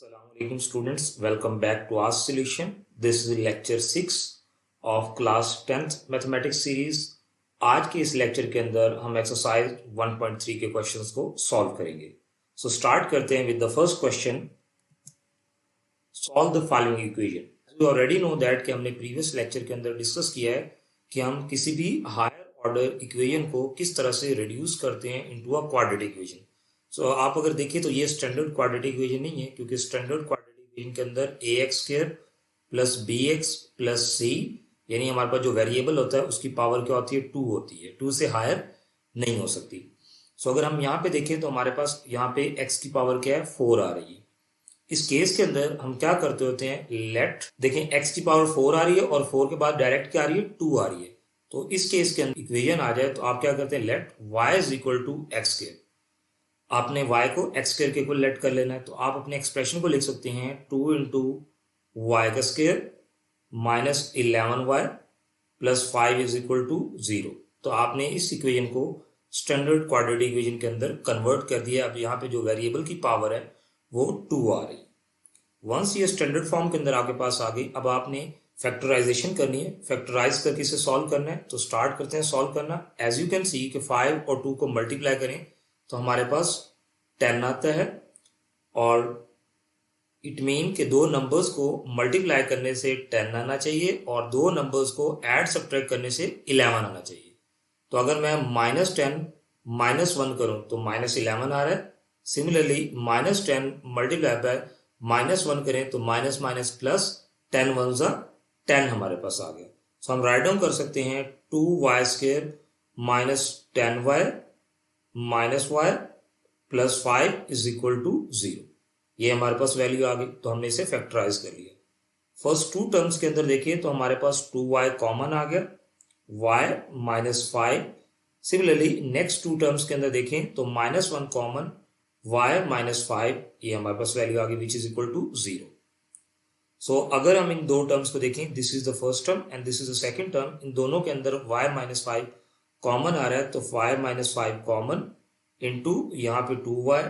Assalamualaikum students, welcome back to Ask Solution. This is lecture 6 of class 10th mathematics series. आज के इस lecture के अंदर हम एक्सरसाइज 1.3 के क्वेश्चंस को सॉल्व करेंगे। सो स्टार्ट करते हैं with the first question. Solve the following equation. We already know that कि हमने प्रीवियस लेक्चर के अंदर डिस्कस किया है कि हम किसी भी हायर ऑर्डर इक्वेशन को किस तरह से रिड्यूस करते हैं इनटू अ क्वाड्रेटिक इक्वेशन। सो आप अगर देखिए तो ये स्टैंडर्ड क्वाड्रेटिक इक्वेशन नहीं है, क्योंकि स्टैंडर्ड क्वाड्रेटिक इक्वेशन के अंदर ax² plus bx plus c यानी हमारे पास जो वेरिएबल होता है उसकी पावर क्या होती है, 2 होती है। 2 से हायर नहीं हो सकती। सो अगर हम यहाँ पे देखें तो हमारे पास यहाँ पे x की पावर क्या है, 4 आ रही है। इस केस के अंदर हम क्या करते होते हैं, लेट देखें x की पावर 4 आ रही है और 4 के बाद डायरेक्ट क्या आ रही है, 2 आ रही है। तो इस केस के अंदर इक्वेशन आ जाए तो आप क्या करते हैं, let y is equal to x²। आपने y को x² के इक्वल लेट कर लेना है, तो आप अपने एक्सप्रेशन को लिख सकते हैं 2 इंटू वाई का square minus 11y plus 5 is equal to 0। तो आपने इस इक्वेशन को स्टैंडर्ड क्वाड्रेटिक इक्वेशन के अंदर कन्वर्ट कर दिया। अब यहाँ पे जो वेरिएबल की पावर है वो 2 आ रही। वंस ये स्टैंडर्ड फॉर्म के अंदर आपके पास आ गई, अब आपने फैक्टराइजेशन करनी है, फैक्टराइज करके इसे सॉल्व करना है। तो स्टार्ट करते हैं सॉल्व करना। एज यू कैन सी कि 5 और 2 को मल्टीप्लाई करें तो हमारे पास 10 आता है, और इट मीन के दो नंबर्स को मल्टीप्लाई करने से 10 आना चाहिए और दो नंबर्स को ऐड सब्ट्रैक्ट करने से 11 आना चाहिए। तो अगर मैं -10 -1 करूं तो -11 आ रहा है। सिमिलरली -10 मल्टीप्लाई बाय -1 करें तो माइनस माइनस प्लस 10 1 ज़ा 10 हमारे पास आ गया। सो हम राइट डाउन कर सकते हैं 2y² minus 10y minus y plus 5 is equal to 0। ये हमारे पास वैल्यू आ गई, तो हमने इसे फैक्टराइज कर लिया। फर्स्ट 2 टर्म्स के अंदर देखिए तो हमारे पास 2y कॉमन आ गया, y minus 5। Similarly next 2 terms के अंदर देखें तो -1 कॉमन, y माइनस 5, ये हमारे पास वैल्यू आ गई which is equal to 0। So अगर हम इन दो टर्म्स को देखें, this is the first term and this is the second term, इन दोनों के अंदर y माइनस 5 कॉमन आ रहा है, तो 5 माइनस 5 कॉमन इंटू यहाँ पे 2y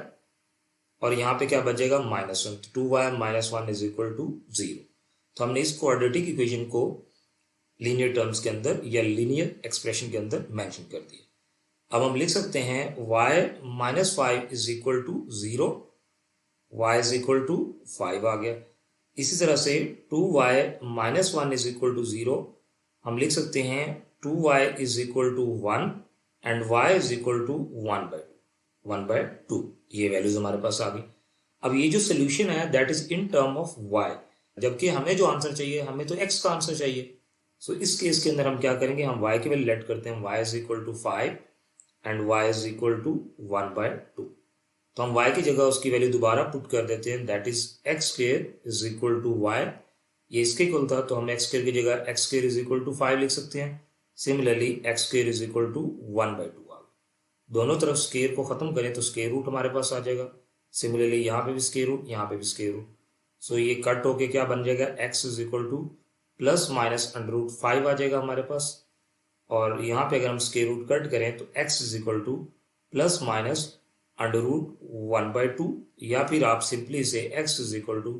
और यहाँ पे क्या बचेगा, -1। 2y minus 1 is equal to 0। तो हमने इस क्वाड्रेटिक इक्वेशन को लीनियर टर्म्स के अंदर या लीनियर एक्सप्रेशन के अंदर मेंशन कर दिया। अब हम लिख सकते हैं y minus 5 is equal to 0, y is equal to 5 आ गया। इसी तरह से 2y minus 1 is equal to 0 हम लिख सकते हैं 2y is equal to 1 and y is equal to 1/2। ये वैल्यूज हमारे पास आ गई। अब ये जो सोल्यूशन है that is in term of y, जबकि हमें जो आंसर चाहिए, हमें तो x का आंसर चाहिए। सो इस केस के अंदर हम क्या करेंगे, हम y की वैल्यू लेट करते हैं, y is equal to 5 and y is equal to 1/2। तो हम y की जगह उसकी वैल्यू दोबारा पुट कर देते हैं, that is x² is equal to y। ये इसके इक्वल था तो हम x² की जगह x² इज इक्वल टू 5 लिख सकते हैं। Similarly x² is equal to 1/2 आ गया। दोनों तरफ स्क्वायर को खत्म करें तो स्क्वायर रूट हमारे पास आ जाएगा। सिमिलरली यहाँ पे भी स्क्वायर रूट, यहाँ पे भी स्क्वायर रूट। सो ये कट होके क्या बन जाएगा, x is equal to plus minus √5 आ जाएगा हमारे पास। और यहाँ पे अगर हम स्क्वायर रूट कट करें तो x is equal to plus minus √1/2, या फिर आप सिंपली इसे x is equal to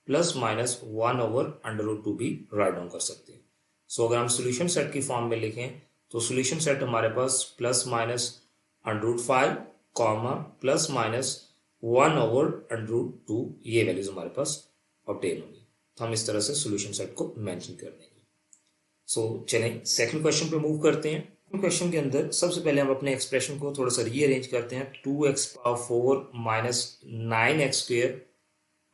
plus minus 1/√2 भी राइट डाउन कर सकते हैं। सो अगर हम सोल्यूशन सेट की फॉर्म में लिखें तो सोल्यूशन सेट हमारे पास plus minus √5 comma plus minus 1/√2, ये वैल्यूज हमारे पास ऑब्टेन होंगी। तो हम इस तरह से सोल्यूशन सेट को मेंशन कर देंगे। सो चलें सेकंड क्वेश्चन पे मूव करते हैं। क्वेश्चन के अंदर सबसे पहले हम अपने एक्सप्रेशन को थोड़ा सा रीअरेंज करते हैं। 2x⁴ minus 9x²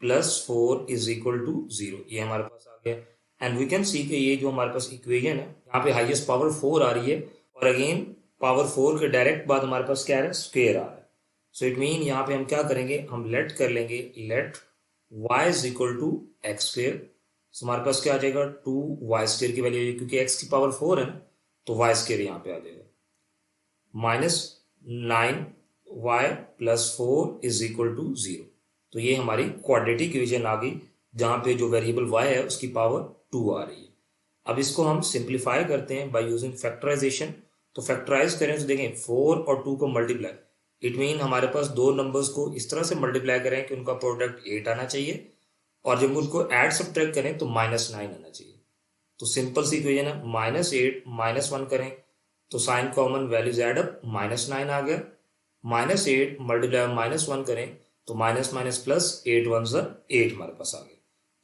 plus 4 is equal to 0, ये हमारे पास आ गया। एंड वी कैन सी कि ये जो हमारे पास इक्वेशन है, यहाँ पे हाईएस्ट पावर 4 आ रही है और अगेन पावर 4 के डायरेक्ट बाद हमारे पास क्या है, स्क्वायर आ रहा है। सो इट मीन यहाँ पे हम क्या करेंगे, हम लेट कर लेंगे, let y is equal to x²। So हमारे पास क्या आ जाएगा, 2y² की वैल्यू, क्योंकि x की पावर 4 है ना, तो y² यहाँ पे आ जाएगा। -9y plus 4 is equal to 0। तो ये हमारी क्वाड्रेटिक इक्वेशन आ गई, जहाँ पे जो वेरिएबल y है उसकी पावर 2 आ रही है। अब इसको हम सिंप्लीफाई करते हैं बाय यूजिंग फैक्टराइजेशन। तो फैक्टराइज करें तो देखें 4 और 2 को मल्टीप्लाई, इट मीन हमारे पास दो नंबर्स को इस तरह से मल्टीप्लाई करें कि उनका प्रोडक्ट 8 आना चाहिए, और जब उनको ऐड सब्ट्रैक्ट करें तो -9 आना चाहिए। तो सिंपल सी इक्वेशन है, -8 -1 करें तो sign common, values add up, -9 आ गया। -8 मल्टीप्लाई -1 करें तो माइनस माइनस प्लस 8 वन ज़ा 8 हमारे पास आ गया।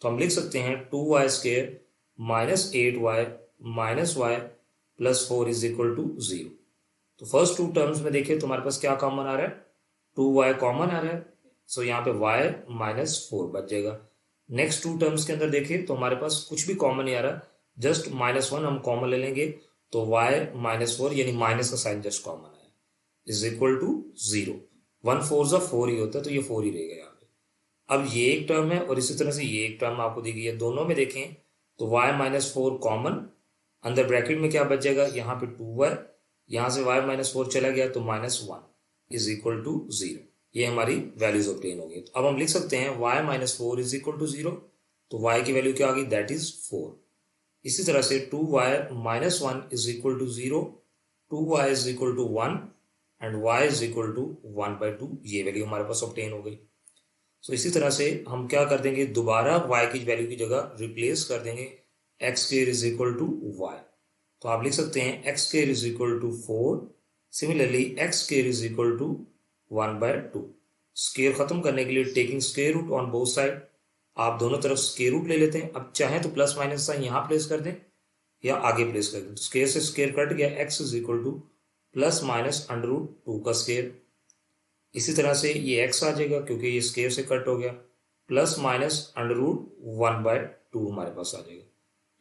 तो हम लिख सकते हैं 2y² -8y -y plus 4 is equal to 0। तो फर्स्ट टू टर्म्स में देखें तो हमारे पास क्या कॉमन आ रहा है, 2y कॉमन आ रहा है, सो यहाँ पे y -4 बच जाएगा। नेक्स्ट टू टर्म्स के अंदर देखें तो हमारे पास कुछ भी कॉमन नहीं आ रहा, जस्ट -1 हम कॉमन ले लेंगे तो y -4 यानी माइनस का साइन जस्ट कॉमन आया, इज इक्वल टू 0। 1 4 ज़ा 4 ही होता है, तो ये 4 ही रहेगा यहाँ पे। अब ये एक टर्म है और इसी तरह से ये एक टर्म आपको दी गई है, दोनों में देखें तो y -4 कॉमन, अंदर ब्रैकेट में क्या बच जाएगा, यहाँ पे 2y, यहाँ से y -4 चला गया तो -1 इज इक्वल टू 0। ये हमारी वैल्यूज ऑब्टेन हो गई। तो अब हम लिख सकते हैं y -4 इज इक्वल टू 0, तो y की वैल्यू क्या आ गई, दैट इज 4। इसी तरह से 2y -1 is equal to 0, 2y is equal to 1 and y is equal to 1/2, ये वैल्यू हमारे पास ऑब्टेन हो गई। सो इसी तरह से हम क्या कर देंगे, दोबारा y की वैल्यू की जगह रिप्लेस कर देंगे x² is equal to y। तो आप लिख सकते हैं x² is equal to 4, similarly x² is equal to 1/2। Square खत्म करने के लिए taking square root on both side, आप दोनों तरफ स्क्वायर रूट ले लेते हैं। अब चाहें तो प्लस माइनस साइन यहाँ प्लेस कर दें या आगे प्लेस कर दें, तो स्क्वायर से स्क्वायर कट गया, x is equal to plus minus √2 का स्क्वायर। इसी तरह से ये x आ जाएगा क्योंकि ये स्क्वायर से कट हो गया, प्लस माइनस √1/2 हमारे पास आ जाएगा।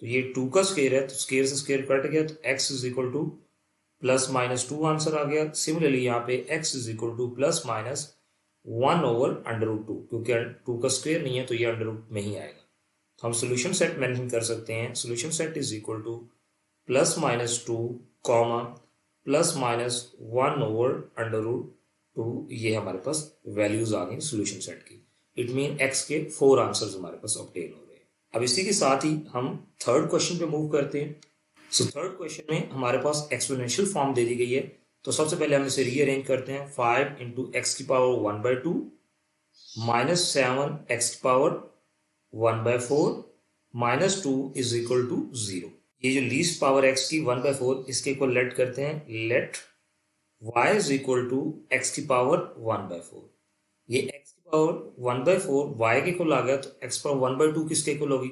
तो ये 2 का स्क्वायर है तो स्क्वायर से स्क्वायर कट गया, तो x is equal to plus minus 2 answer आ गया। सिमिलरली यहाँ पे x is equal to plus minus 1/√2, क्योंकि 2 का स्क्वायर नहीं है तो ये √ में ही आएगा। तो हम सोल्यूशन सेट मेंशन कर सकते हैं, solution set is equal to plus minus 2 comma plus minus 1/√2, ये हमारे पास वैल्यूज आ गई सोल्यूशन सेट की। इट मीन x के 4 आंसर्स हमारे पास ऑब्टेन हो गए। अब इसी के साथ ही हम थर्ड क्वेश्चन पे मूव करते हैं। सो थर्ड क्वेश्चन में हमारे पास एक्सपोनेंशियल फॉर्म दे दी गई है, तो सबसे पहले हम इसे रीअरेंज करते हैं। 5 × x⁻² -7 x⁻1/4 -2 is equal to 0। ये जो लीस्ट पावर x की 1/4, इसके इक्वल लेट करते हैं, let y is equal to x⁻1/4। ये x⁻1/4 y के इक्वल आ गया, तो x⁻1/2 किसके इक्वल होगी।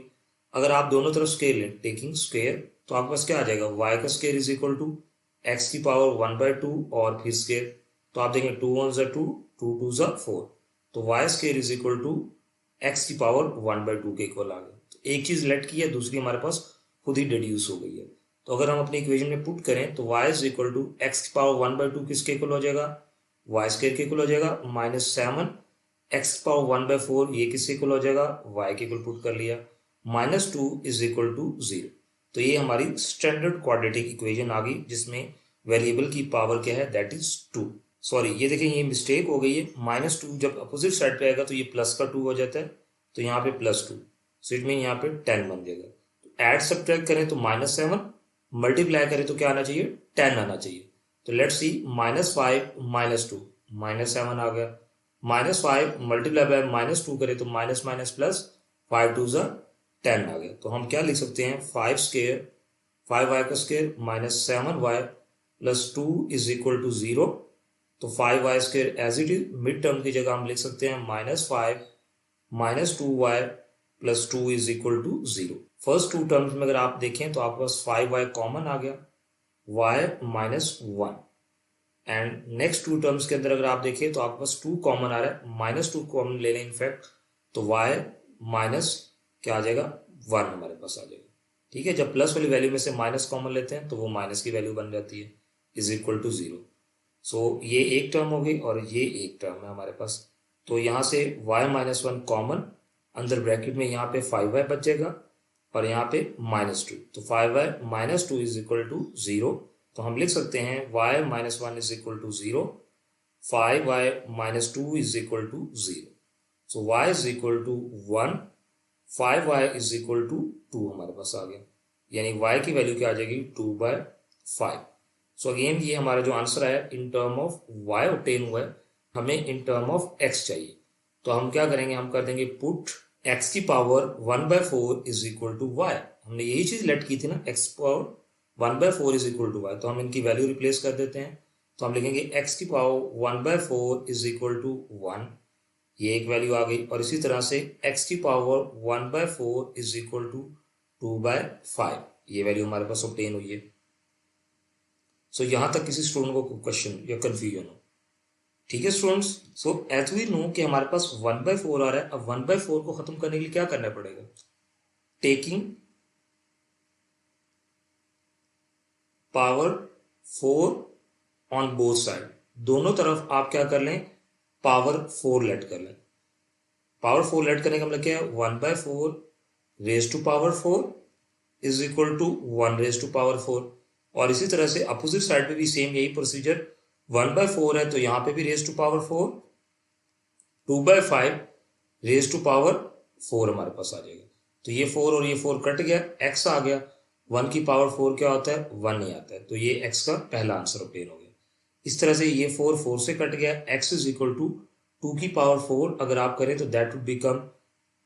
अगर आप दोनों तरफ स्क्वायर लें, टेकिंग स्क्वायर, तो आपके पास क्या आ जाएगा, y का square is equal to x⁻1/2 और फिर स्क्वायर, तो आप देखें 2 1 ज़ा 2, 2 2 ज़ा 4, तो y square is equal to x⁻1/2 के इक्वल आ गया। तो एक चीज लेट की है, दूसरी हमारे पास खुद ही डिड्यूस हो गई है। तो अगर हम अपनी इक्वेशन में पुट करें तो y is equal to x⁻1/2 किसके इक्वल हो जाएगा, y स्क्वायर के इक्वल हो जाएगा, -7 x⁻1/4 ये किसके इक्वल हो जाएगा, y के इक्वल पुट कर लिया, -2 इज इक्वल टू 0। तो ये हमारी स्टैंडर्ड क्वाड्रेटिक इक्वेशन आ गई, जिसमें वेरिएबल की पावर क्या है, दैट इज 2। सॉरी, ये देखें ये मिस्टेक हो गई है, -2 जब अपोजिट साइड पे आएगा तो ये प्लस का 2 हो जाता है, तो यहाँ पे +2, सो इट मीन यहाँ पे 10 बन जाएगा। तो ऐड सब्ट्रैक्ट करें तो -7, मल्टीप्लाई करें तो क्या आना चाहिए, 10 आना चाहिए। तो लेट्स सी, -5 -2 -7 आ गया, -5 मल्टीप्लाई बाय -2 करें तो माइनस माइनस प्लस 5 2 ज़ा 10 आ गया। तो हम क्या लिख सकते हैं, 5 5y का square -7y + 2 is equal to 0। तो 5y² as it is, mid term की जगह हम लिख सकते हैं -5 -2y + 2 is equal to 0। First two terms में अगर आप देखें तो आपके पास 5y कॉमन आ गया, y -1, and next two terms के अंदर अगर आप देखें तो आपके पास 2 कॉमन आ रहा है, -2 कॉमन ले लें इनफैक्ट, तो y माइनस क्या आ जाएगा, 1 हमारे पास आ जाएगा। ठीक है, जब प्लस वाली वैल्यू में से माइनस कॉमन लेते हैं तो वो माइनस की वैल्यू बन जाती है, इज इक्वल टू 0। सो ये एक टर्म हो गई और ये एक टर्म है हमारे पास। तो यहाँ से y -1 कॉमन, अंदर ब्रैकेट में यहाँ पे 5y बच जाएगा और यहाँ पे -2, तो 5y -2 इज इक्वल टू 0। तो हम लिख सकते हैं y -1 is equal to 0, 5y -2 is equal to 0। So y is equal to 1, 5y is equal to 2 हमारे पास आ गया, यानी y की वैल्यू क्या आ जाएगी, 2/5। सो अगेन ये हमारा जो आंसर आया इन टर्म ऑफ y ऑब्टेन हुआ है, हमें इन टर्म ऑफ x चाहिए। तो हम क्या करेंगे, हम कर देंगे पुट x की power 1/4 is equal to y। हमने यही चीज लेट की थी ना, x power 1/4 is equal to y। तो हम इनकी वैल्यू रिप्लेस कर देते हैं। तो हम लिखेंगे x की पावर 1/4 इज इक्वल टू 1, ये एक वैल्यू आ गई। और इसी तरह से x की पावर 1/4 इज इक्वल टू 2/5, ये वैल्यू हमारे पास ऑब्टेन हुई है। सो यहां तक किसी स्टूडेंट को क्वेश्चन या कंफ्यूजन हो? ठीक है students. So as we know कि हमारे पास 1/4 आ रहा है। अब 1/4 को खत्म करने के लिए क्या करना पड़ेगा, taking power 4 on both side, दोनों तरफ आप क्या कर लें, पावर 4 लेट कर लें। पावर 4 लेट करने का मतलब क्या है, 1/4 raise to power 4 is equal to 1 raise to power 4। और इसी तरह से अपोजिट साइड पे भी सेम यही प्रोसीजर, 1/4 है तो यहां पे भी raise to power 4, 2/5 raise to power 4 हमारे पास आ जाएगा। तो ये 4 और ये 4 कट गया, x आ गया। 1 की पावर 4 क्या होता है, 1 नहीं आता है। तो ये x का पहला आंसर ऑब्टेन हो गया। इस तरह से ये 4 4 से कट गया, x इज इक्वल टू 2 की पावर 4 अगर आप करें तो दैट वुड बिकम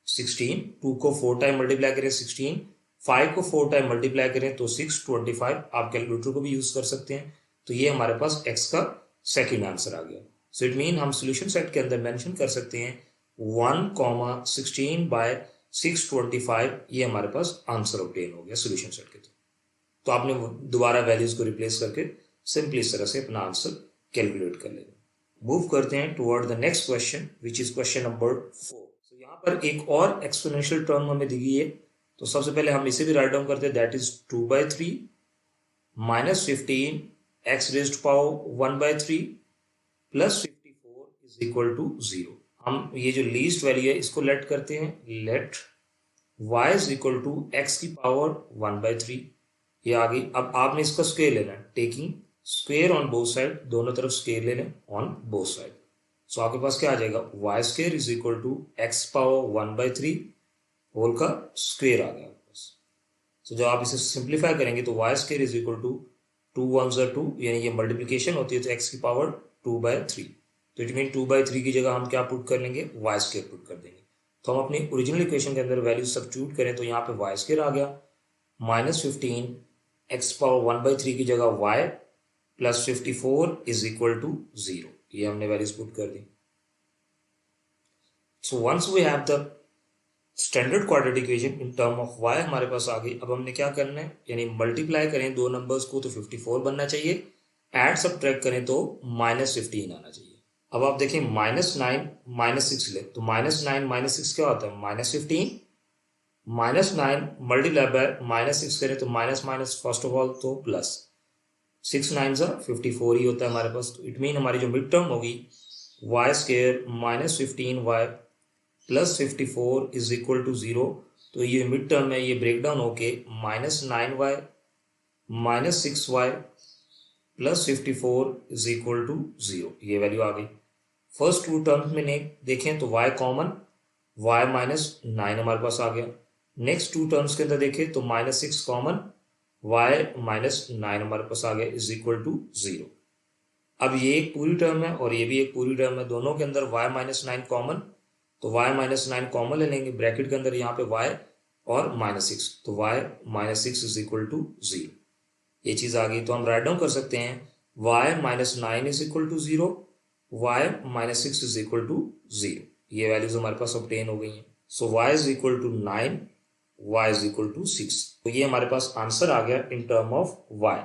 16। 2 को 4 टाइम मल्टीप्लाई करें 16, 5 को 4 टाइम मल्टीप्लाई करें तो 625। आप कैलकुलेटर को भी यूज कर सकते हैं। तो ये हमारे पास x का सेकेंड आंसर आ गया। सो इट मीन हम सोल्यूशन सेट के अंदर मेंशन कर सकते हैं 1,16/625, ये हमारे पास आंसर ऑब्टेन हो गया सोल्यूशन सेट के। तो आपने दोबारा वैल्यूज को रिप्लेस करके सिंपली इस तरह से अपना आंसर कैलकुलेट कर लेंगे। मूव करते हैं toward the next question which is question number 4। तो यहाँ पर एक और एक्सपोनेंशियल टर्म हमें दी गई है। तो सबसे पहले हम इसे भी राइट डाउन करते हैं, that is 2/3 minus 15 x raise to power 1/3 plus 54 is equal to 0। हम ये जो लीस्ट वैल्यू है इसको लेट करते हैं, let y is equal to x की पावर 1/3, ये आ गई। अब आपने इसका स्क्वायर लेना है, taking square on both side, दोनों तरफ स्क्वायर ले लें ऑन बोथ साइड। सो आपके पास क्या आ जाएगा, y square is equal to x power 1/3 whole का स्क्वायर आ गया आपके पास। सो जब आप इसे सिंप्लीफाई करेंगे तो y square is equal to 2 1 2, यानी ये मल्टीप्लीकेशन होती है तो x की पावर 2/3। तो इट मीन 2/3 की जगह हम क्या पुट कर लेंगे, y स्क्वायर पुट कर देंगे। तो हम अपनी ओरिजिनल इक्वेशन के अंदर वैल्यू सब्स्टिट्यूट करें तो यहाँ पे y स्क्वायर आ गया, माइनस 15 x पावर 1/3 की जगह y प्लस 54 इज इक्वल टू 0, ये हमने वैल्यूज पुट कर दी। So once we have the standard quadratic equation in term of y हमारे पास आ गई। अब हमने क्या करना है, यानी मल्टीप्लाई करें दो नंबर्स को तो 54 बनना चाहिए, एड सब्ट्रैक्ट करें तो -15 आना चाहिए। अब आप देखें -9 -6 ले तो -9 -6 क्या होता है, -15, -9 मल्टीप्लाई बाय -6 करें तो minus minus first of all तो प्लस, 6 9 54 ही होता है हमारे पास। तो इट मीन हमारी जो मिड टर्म होगी y square minus 15y plus 54 is equal to 0। तो ये मिड टर्म है, ये ब्रेक डाउन होके -9y minus 6y plus 54 is equal to 0, ये वैल्यू आ गई। फर्स्ट टू टर्म्स में देखें तो y कॉमन, y -9 हमारे पास आ गया। नेक्स्ट टू टर्म्स के अंदर देखें तो -6 कॉमन, y -9 हमारे पास आ गया इज इक्वल टू 0। अब ये एक पूरी टर्म है और ये भी एक पूरी टर्म है, दोनों के अंदर y -9 कॉमन, तो y -9 कॉमन ले लेंगे, ब्रैकेट के अंदर यहाँ पे y और -6, तो y -6 इज इक्वल टू 0, ये चीज आ गई। तो हम राइट डाउन कर सकते हैं y -9 is equal to 0, y -6 is equal to 0, ये वैल्यूज हमारे पास ऑब्टेन हो गई हैं। So y is equal to 9, y is equal to 6, तो ये हमारे पास आंसर आ गया इन टर्म ऑफ y।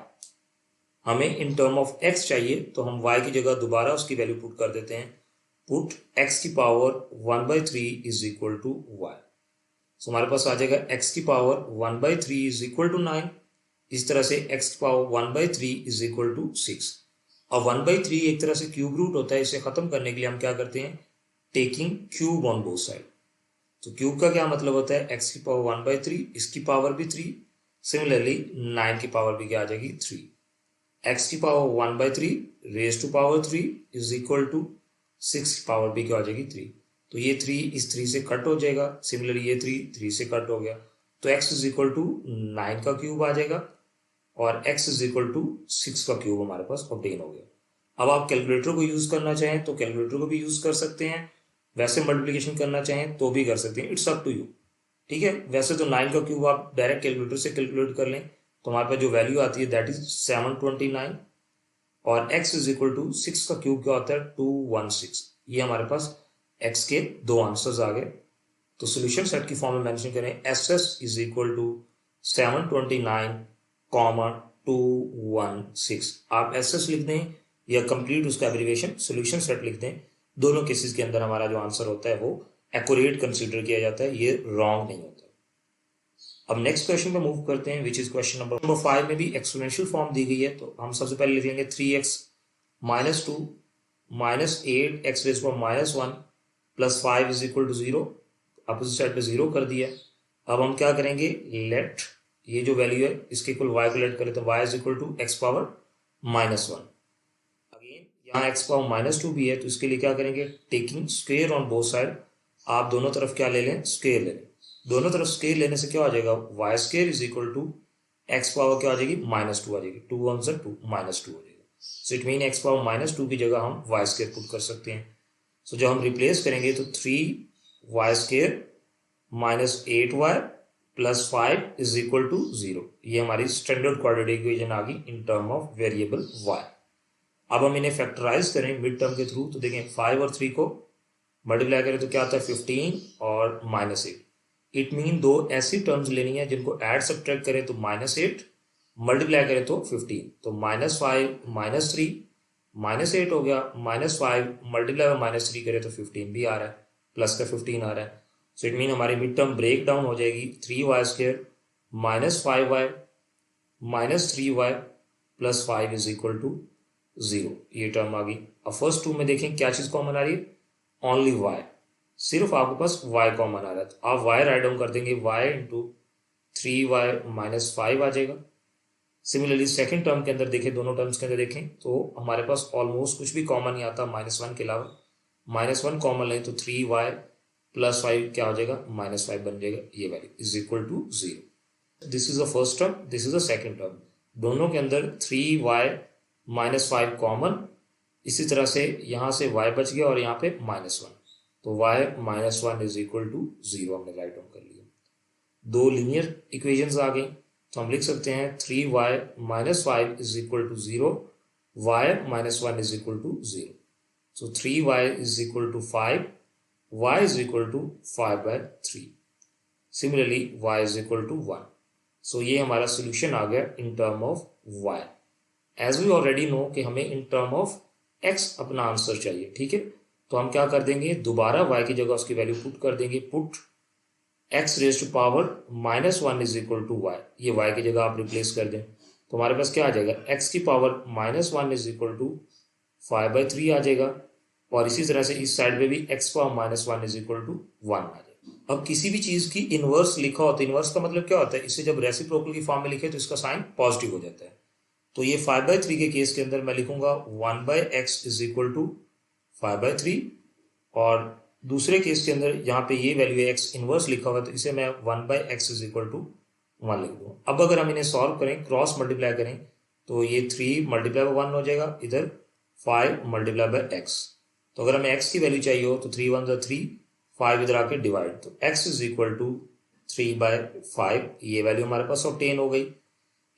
हमें इन टर्म ऑफ x चाहिए तो हम y की जगह दोबारा उसकी वैल्यू पुट कर देते हैं, पुट x की power 1/3 is equal to y। So हमारे पास आ जाएगा x की पावर 1/3 इज इक्वल टू 9, इस तरह से x की पावर 1/3 इज इक्वल टू 6। अब 1/3 एक तरह से क्यूब रूट होता है, इसे खत्म करने के लिए हम क्या करते हैं, taking cube on both side. तो क्यूब का क्या मतलब होता है, x की पावर 1/3, इसकी पावर भी 3, सिमिलरली 9 की पावर भी क्या आ जाएगी 3। x की power 1/3 raise to power 3 is equal to 6 की पावर भी क्या आ जाएगी 3। तो ये 3 इस 3 से कट हो जाएगा, सिमिलरली ये 3 3 से कट हो गया, तो x इज इक्वल टू 9 का क्यूब आ जाएगा और x इज इक्वल टू 6 का क्यूब हमारे पास ऑब्टेन हो गया। अब आप कैलकुलेटर को यूज करना चाहें तो कैलकुलेटर को भी यूज कर सकते हैं, वैसे मल्टीप्लिकेशन करना चाहें तो भी कर सकते हैं, इट्स अप टू यू। ठीक है, वैसे तो 9 का क्यूब आप डायरेक्ट कैलकुलेटर से कैलकुलेट कर लें तो हमारे पास जो वैल्यू आती है दैट इज 729, और x इज इक्वल टू 6 का क्यूब क्या होता है 216। ये हमारे पास x के दो आंसर्स आ गए। तो सोल्यूशन सेट की फॉर्म में मेंशन करें S S is equal to 729 comma 216। आप एस एस लिख दें या कंप्लीट उसका एब्रीविएशन सोल्यूशन सेट लिख दें, दोनों केसेस के अंदर हमारा जो आंसर होता है वो एक्यूरेट कंसीडर किया जाता है, ये रॉन्ग नहीं होता। अब नेक्स्ट क्वेश्चन पे मूव करते हैं विच इज क्वेश्चन नंबर 5 में भी एक्सपोनेंशियल फॉर्म दी गई है। तो हम सबसे पहले लिख लेंगे 3x minus 2 minus 8 x raise power minus 1 plus 5 is equal to 0। Opposite side पे 0 कर दिया। अब हम क्या करेंगे, लेट ये जो वैल्यू है इसके इक्वल y को लेट करें तो y is equal to x power minus 1। Again यहाँ एक्स पावर माइनस 2 भी है तो इसके लिए क्या करेंगे, taking square on both side. आप दोनों तरफ क्या ले लें, स्क्वेयर ले लें। दोनों तरफ स्क्वेयर लेने से क्या हो जाएगा, y square is equal to x power क्या आ जाएगी माइनस 2 आ जाएगी, 2 वन से 2 माइनस 2 हो जाएगा। So it mean x power minus 2 की जगह हम वाई स्क्वेयर पुट कर सकते हैं। सो जब हम रिप्लेस करेंगे तो 3y square minus 8y plus 5 is equal to 0। ये हमारी स्टैंडर्ड क्वाड्रेटिक इक्वेशन आ गई in term of variable y। अब हम इन्हें फैक्टराइज करें मिड टर्म के थ्रू तो देखें 5 और 3 को मल्टीप्लाई करें तो क्या आता है 15 और माइनस 8। इट मीन दो ऐसी टर्म्स लेनी है जिनको ऐड सब्ट्रैक्ट करें तो माइनस 8, मल्टीप्लाई करें तो 15। तो माइनस 5 माइनस 3 माइनस 8 हो गया, माइनस 5 मल्टीप्लाई में माइनस 3 करें तो 15 भी आ रहा है, प्लस का 15 आ रहा है। सो इट मीन हमारी मिड टर्म ब्रेक डाउन हो जाएगी 3y square minus 5y minus 3y plus 5 is equal to 0। ये टर्म आ गई। अब फर्स्ट टू में देखें क्या चीज कॉमन आ रही है, ओनली y, सिर्फ आपके पास y कॉमन आ रहा है तो आप y राइट डाउन कर देंगे, y इंटू 3y माइनस 5 आ जाएगा। सिमिलरली सेकंड टर्म के अंदर देखें, दोनों टर्म्स के अंदर देखें तो हमारे पास ऑलमोस्ट कुछ भी कॉमन नहीं आता माइनस 1 के अलावा। माइनस 1 कॉमन लें तो 3y प्लस 5 क्या हो जाएगा, माइनस 5 बन जाएगा। ये value is equal to 0। This is the first term, this is the second term. दोनों के अंदर 3y माइनस 5 कॉमन, इसी तरह से यहां से y बच गया और यहाँ पे माइनस 1, तो y minus 1 is equal to 0 हमने राइट डाउन कर लिया। दो लीनियर इक्वेशंस आ गई तो हम लिख सकते हैं 3y minus 5 is equal to 0, y minus 1 is equal to 0। So 3y is equal to 5, y is equal to 5/3। Similarly y is equal to 1। So ये हमारा सोल्यूशन आ गया in term of y। As we already know कि हमें in term of x अपना answer चाहिए, ठीक है। तो हम क्या कर देंगे, दोबारा y की जगह उसकी वैल्यू पुट कर देंगे, put x raise to power minus 1 is equal to y। ये y की जगह आप रिप्लेस कर दें तो हमारे पास क्या आ जाएगा, x की power minus 1 is equal to 5/3 आ जाएगा। और इसी तरह से इस साइड पे भी x power minus 1 is equal to 1 आ जाएगा। अब किसी भी चीज की इनवर्स लिखा होता है, इनवर्स का मतलब क्या होता है, इसे जब रेसिप्रोकल की फॉर्म में लिखे तो इसका साइन पॉजिटिव हो जाता है। तो ये 5/3 के केस के अंदर मैं लिखूंगा 1/x इज इक्वल टू 5/3, और दूसरे केस के अंदर यहाँ पे ये वैल्यू है x इनवर्स लिखा हुआ है तो इसे मैं 1/x इज इक्वल टू 1 लिख दूँ। अब अगर हम इन्हें सॉल्व करें, क्रॉस मल्टीप्लाई करें तो ये 3 मल्टीप्लाई बाय 1 हो जाएगा, इधर 5 मल्टीप्लाई बाय x। तो अगर हमें x की वैल्यू चाहिए हो तो 3 1 3, 5 इधर आके डिवाइड, तो x इज इक्वल टू 3/5। ये वैल्यू हमारे पास ऑब्टेन हो गई।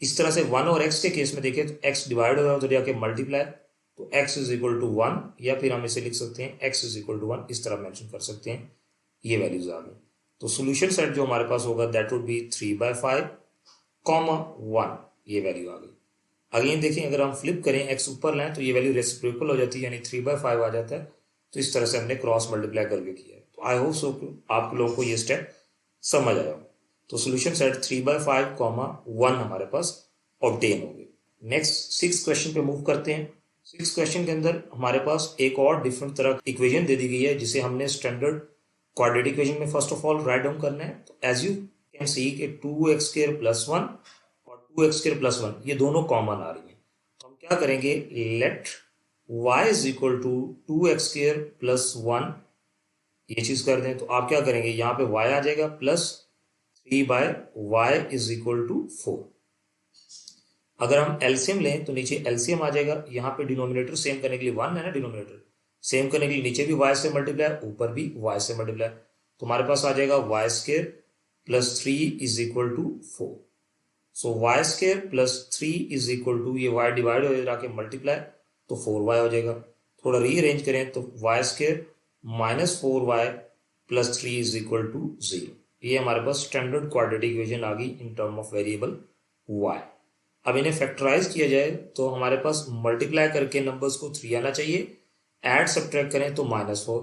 इस तरह से 1 और x के केस में देखें तो x डिवाइड हो रहा है उधर जाके मल्टीप्लाई, तो x इज इक्वल टू 1, या फिर हम इसे लिख सकते हैं x इज इक्वल टू 1, इस तरह मेंशन कर सकते हैं। ये वैल्यूज आ गई। तो सोल्यूशन सेट जो हमारे पास होगा दैट वुड बी 3/5 कॉमा 1, ये वैल्यू आ गई। अगेन देखिए अगर हम फ्लिप करें x ऊपर लाएं तो ये वैल्यू रेसिप्रोकल हो जाती है, यानी 3/5 आ जाता है। तो इस तरह से हमने क्रॉस मल्टीप्लाई करके किया है। तो आई होप सो आप लोगों को ये स्टेप समझ आया। तो सोल्यूशन सेट 3/5 कॉमा 1 हमारे पास ऑब्टेन हो गए। नेक्स्ट 6 क्वेश्चन पे मूव करते हैं। 6 क्वेश्चन के अंदर हमारे पास एक और डिफरेंट तरह की इक्वेशन दे दी गई है जिसे हमने स्टैंडर्ड क्वाड्रेटिक इक्वेशन में first of all write down करना है। तो एज यू कैन सी कि 2x² + 1 और 2x² + 1 ये दोनों कॉमन आ रही हैं। तो हम क्या करेंगे, let y is equal to 2x² + 1 ये चीज कर दें। तो आप क्या करेंगे, यहाँ पे y आ जाएगा plus 3/y is equal to 4। अगर हम एलसीएम लें तो नीचे एलसीएम आ जाएगा, यहाँ पे डिनोमिनेटर सेम करने के लिए 1 है ना, डिनोमिनेटर सेम करने के लिए नीचे भी y से मल्टीप्लाई ऊपर भी y से मल्टीप्लाई, तो हमारे पास आ जाएगा y square plus 3 is equal to 4। So y square plus 3 is equal to, ये y डिवाइड हो जाके मल्टीप्लाई तो 4y हो जाएगा। थोड़ा रीअरेंज करें तो y square minus 4y plus 3 is equal to 0। ये हमारे पास स्टैंडर्ड क्वाड्रेटिक इक्वेशन आ गई in term of variable y। अब इन्हें फैक्टराइज किया जाए तो हमारे पास मल्टीप्लाई करके नंबर्स को 3 आना चाहिए, ऐड सब्ट्रैक्ट करें तो -4,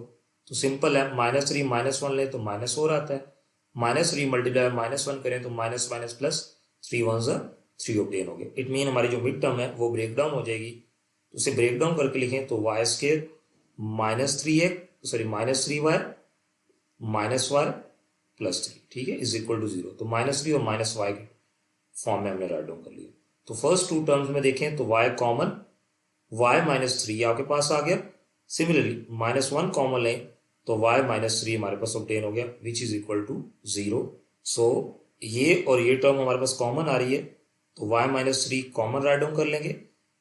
तो सिंपल है, -3 -1 लें तो -4 आता है, -3 मल्टीप्लाई -1 करें तो माइनस माइनस प्लस 3 1 3 ऑब्टेन हो गए। इट मीन हमारी जो मिड टर्म है वो ब्रेक डाउन हो जाएगी, तो उसे ब्रेक डाउन करके लिखें तो y square -3y -y plus 3, ठीक है, इज इक्वल टू 0। तो -3 और -y के फॉर्म में हमने राइट डाउन कर लिया। तो फर्स्ट टू टर्म्स में देखें तो y कॉमन, y -3 आपके पास आ गया। सिमिलरली -1 कॉमन लें तो y -3 हमारे पास ऑब्टेन हो गया, विच इज इक्वल टू 0। सो ये और ये टर्म हमारे पास कॉमन आ रही है, तो y -3 कॉमन राइट डाउन कर लेंगे।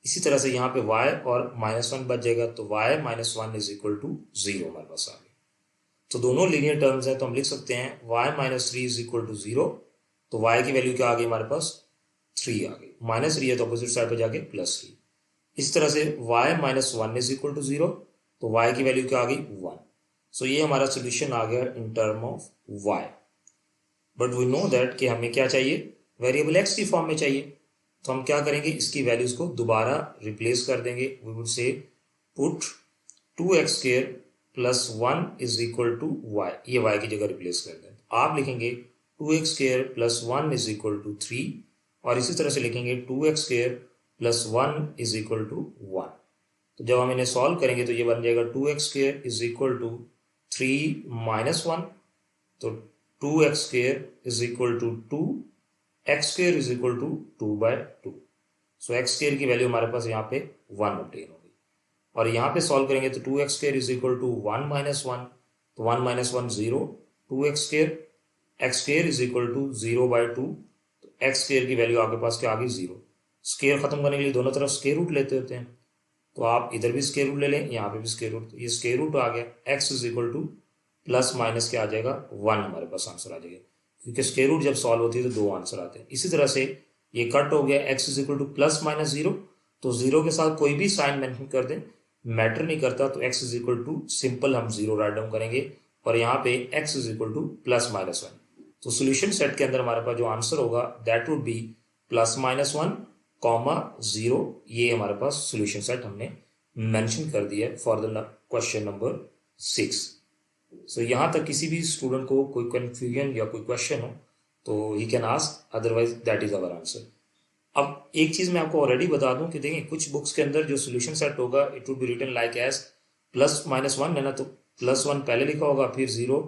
इसी तरह से यहाँ पे y और -1 बच जाएगा, तो y -1 इज इक्वल टू 0 हमारे पास आ गया। तो दोनों लीनियर टर्म्स हैं, तो हम लिख सकते हैं y -3 इज इक्वल टू 0। तो y की वैल्यू क्या आ गई हमारे पास 3 आ गई, -3 है तो अपोजिट साइड पे जाके +3। इस तरह से y -1 इज इक्वल टू 0, तो y की वैल्यू क्या आ गई 1। सो ये हमारा सोल्यूशन आ गया in term of y। But we know that कि हमें क्या चाहिए, वेरिएबल x की फॉर्म में चाहिए। तो हम क्या करेंगे, इसकी वैल्यूज को दोबारा रिप्लेस कर देंगे। We would say put 2x square plus 1 is equal to y, ये y की जगह रिप्लेस कर दें। आप लिखेंगे 2x square plus 1 is equal to 3, और इसी तरह से लिखेंगे 2x square plus 1 is equal to 1। तो जब हम इन्हें सॉल्व करेंगे तो ये बन जाएगा 2x square is equal to 3 minus 1, तो 2x square is equal to 2, x square is equal to 2/2। So x square की वैल्यू हमारे पास यहाँ पे 1 ऑब्टेन होगी, और यहाँ पे सॉल्व करेंगे तो 2x square is equal to 1 minus 1, तो 1 minus 1 0, 2x square, x square is equal to 0/2, तो x स्क्वायर की वैल्यू आपके पास क्या आ गई 0। स्क्वायर खत्म करने के लिए दोनों तरफ स्क्वायर रूट लेते होते हैं, तो आप इधर भी स्क्वायर रूट ले लें, यहाँ पे भी स्क्वायर रूट, तो ये स्क्वायर रूट आ गया। x is equal to plus minus क्या आ जाएगा 1, हमारे पास आंसर आ जाएगा, क्योंकि स्क्वायर रूट जब सॉल्व होती है तो 2 आंसर आते हैं। इसी तरह से ये कट हो गया, x is equal to plus minus 0, तो 0 के साथ कोई भी साइन मेंशन कर दें, मैटर नहीं करता, तो x is equal to simple हम 0 राइट डाउन करेंगे, और यहाँ पे x is equal to plus minus 1। तो सोल्यूशन सेट के अंदर हमारे पास जो आंसर होगा that would B plus minus 1 comma 0। ये हमारे पास सोल्यूशन सेट हमने मेंशन कर दिया है फॉर द क्वेश्चन नंबर 6। सो यहाँ तक किसी भी स्टूडेंट को कोई कंफ्यूजन या कोई क्वेश्चन हो तो he can ask, otherwise that is our answer. अब एक चीज मैं आपको ऑलरेडी बता दूं कि देखिए कुछ बुक्स के अंदर जो सोल्यूशन सेट होगा it would be written like as plus minus 1 है ना, तो +1 पहले लिखा होगा, फिर 0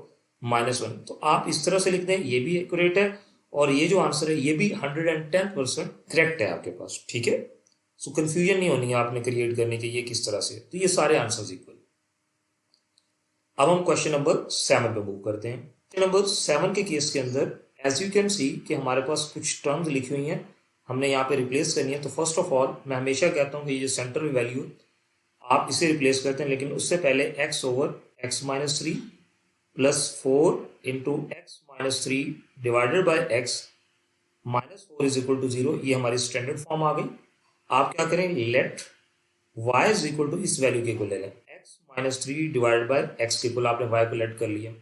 -1, तो आप इस तरह से लिख दें, ये भी एक्यूरेट है, और ये जो आंसर है ये भी 110% करेक्ट है आपके पास, ठीक है। सो कंफ्यूजन नहीं होनी है आपने क्रिएट करने की ये किस तरह से, तो ये सारे आंसर्स इक्वल। अब हम क्वेश्चन नंबर 7 पे मूव करते हैं। क्वेश्चन नंबर 7 के केस के अंदर एज यू कैन सी कि हमारे पास कुछ टर्म्स लिखी हुई हैं, हमने यहाँ पे रिप्लेस करनी है। तो फर्स्ट ऑफ ऑल मैं हमेशा कहता हूँ कि ये सेंटर वैल्यू आप इसे रिप्लेस करते हैं, लेकिन उससे पहले x over x minus 3 plus 4 into x minus 3 divided by x minus 4 is equal to 0, ये हमारी स्टैंडर्ड फॉर्म आ गई। आप क्या करें, let y is equal to इस वैल्यू के इक्वल ले लें, x minus 3 divided by x के इक्वल आपने y को लेट कर लिया।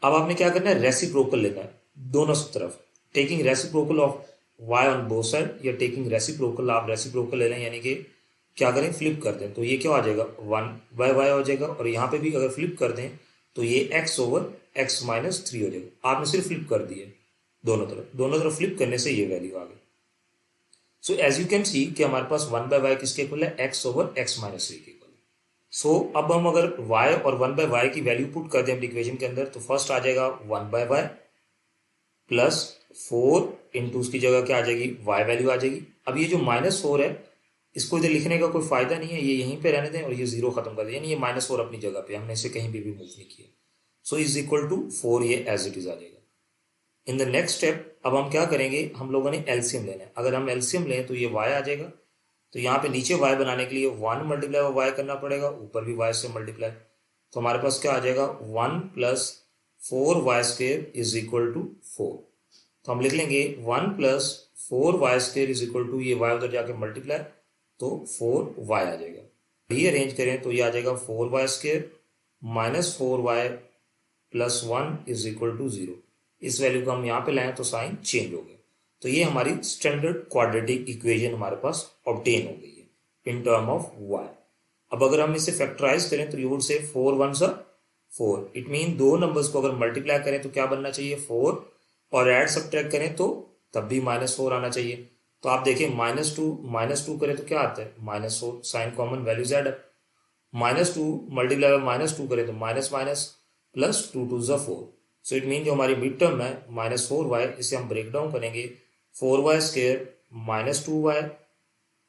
अब आपने क्या करना है, रेसिप्रोकल लेना है दोनों तरफ, taking reciprocal of y on both side, या टेकिंग रेसिप्रोकल, आप रेसिप्रोकल ले लें, यानी कि क्या करें, फ्लिप कर दें, तो ये क्या आ जाएगा 1/y हो जाएगा, और यहाँ पे भी अगर फ्लिप कर दें तो ये x ओवर x माइनस 3 हो जाएगा। आपने सिर्फ फ्लिप कर दिए दोनों तरफ फ्लिप करने से ये वैल्यू आ गई। So as you can see कि हमारे पास 1/y किसके इक्वल है, x ओवर x माइनस 3 के इक्वल। सो अब हम अगर y और 1/y की वैल्यू पुट कर दें अपनी इक्वेशन के अंदर, तो फर्स्ट आ जाएगा 1/y प्लस 4 इंटू उसकी जगह क्या आ जाएगी, y वैल्यू आ जाएगी। अब ये जो -4 है इसको इधर लिखने का कोई फायदा नहीं है, ये यहीं पे रहने दें और ये 0 खत्म कर दें, यानी ये -4 अपनी जगह पे, हमने इसे कहीं भी मूव नहीं किया। सो इज इक्वल टू 4, ये एज इट इज आ जाएगा। इन द नेक्स्ट स्टेप अब हम क्या करेंगे, हम लोगों ने एलसीएम लेना है। अगर हम एलसीएम लें तो ये y आ जाएगा, तो यहाँ पे नीचे y बनाने के लिए 1 मल्टीप्लाई y करना पड़ेगा, ऊपर भी y से मल्टीप्लाई। तो हमारे पास क्या आ जाएगा, 1 plus 4y² is equal to 4। तो हम लिख लेंगे 1 plus 4y² is equal to, ये y उधर जाके मल्टीप्लाई, तो 4y आ जाएगा। रीअरेंज करें तो ये आ जाएगा 4y² minus 4y plus 1 is equal to 0। इस वैल्यू को हम यहाँ पे लाएं तो साइन चेंज हो गया। तो ये हमारी स्टैंडर्ड क्वाड्रेटिक इक्वेशन हमारे पास ऑब्टेन हो गई है इन टर्म ऑफ y। अब अगर हम इसे फैक्टराइज करें तो you would say 4 1 4। It mean दो नंबर्स को अगर मल्टीप्लाई करें तो क्या बनना चाहिए, 4, और ऐड सब्ट्रैक्ट करें तो तब भी -4 आना चाहिए। तो आप देखिए -2 करें तो क्या आता है, -4, sign common, values add up. -2 multiply by -2 करें तो माइनस माइनस प्लस 2 2 ज़ा 4। सो इट मीन जो हमारी मिड टर्म है -4y, इसे हम ब्रेक डाउन करेंगे 4y²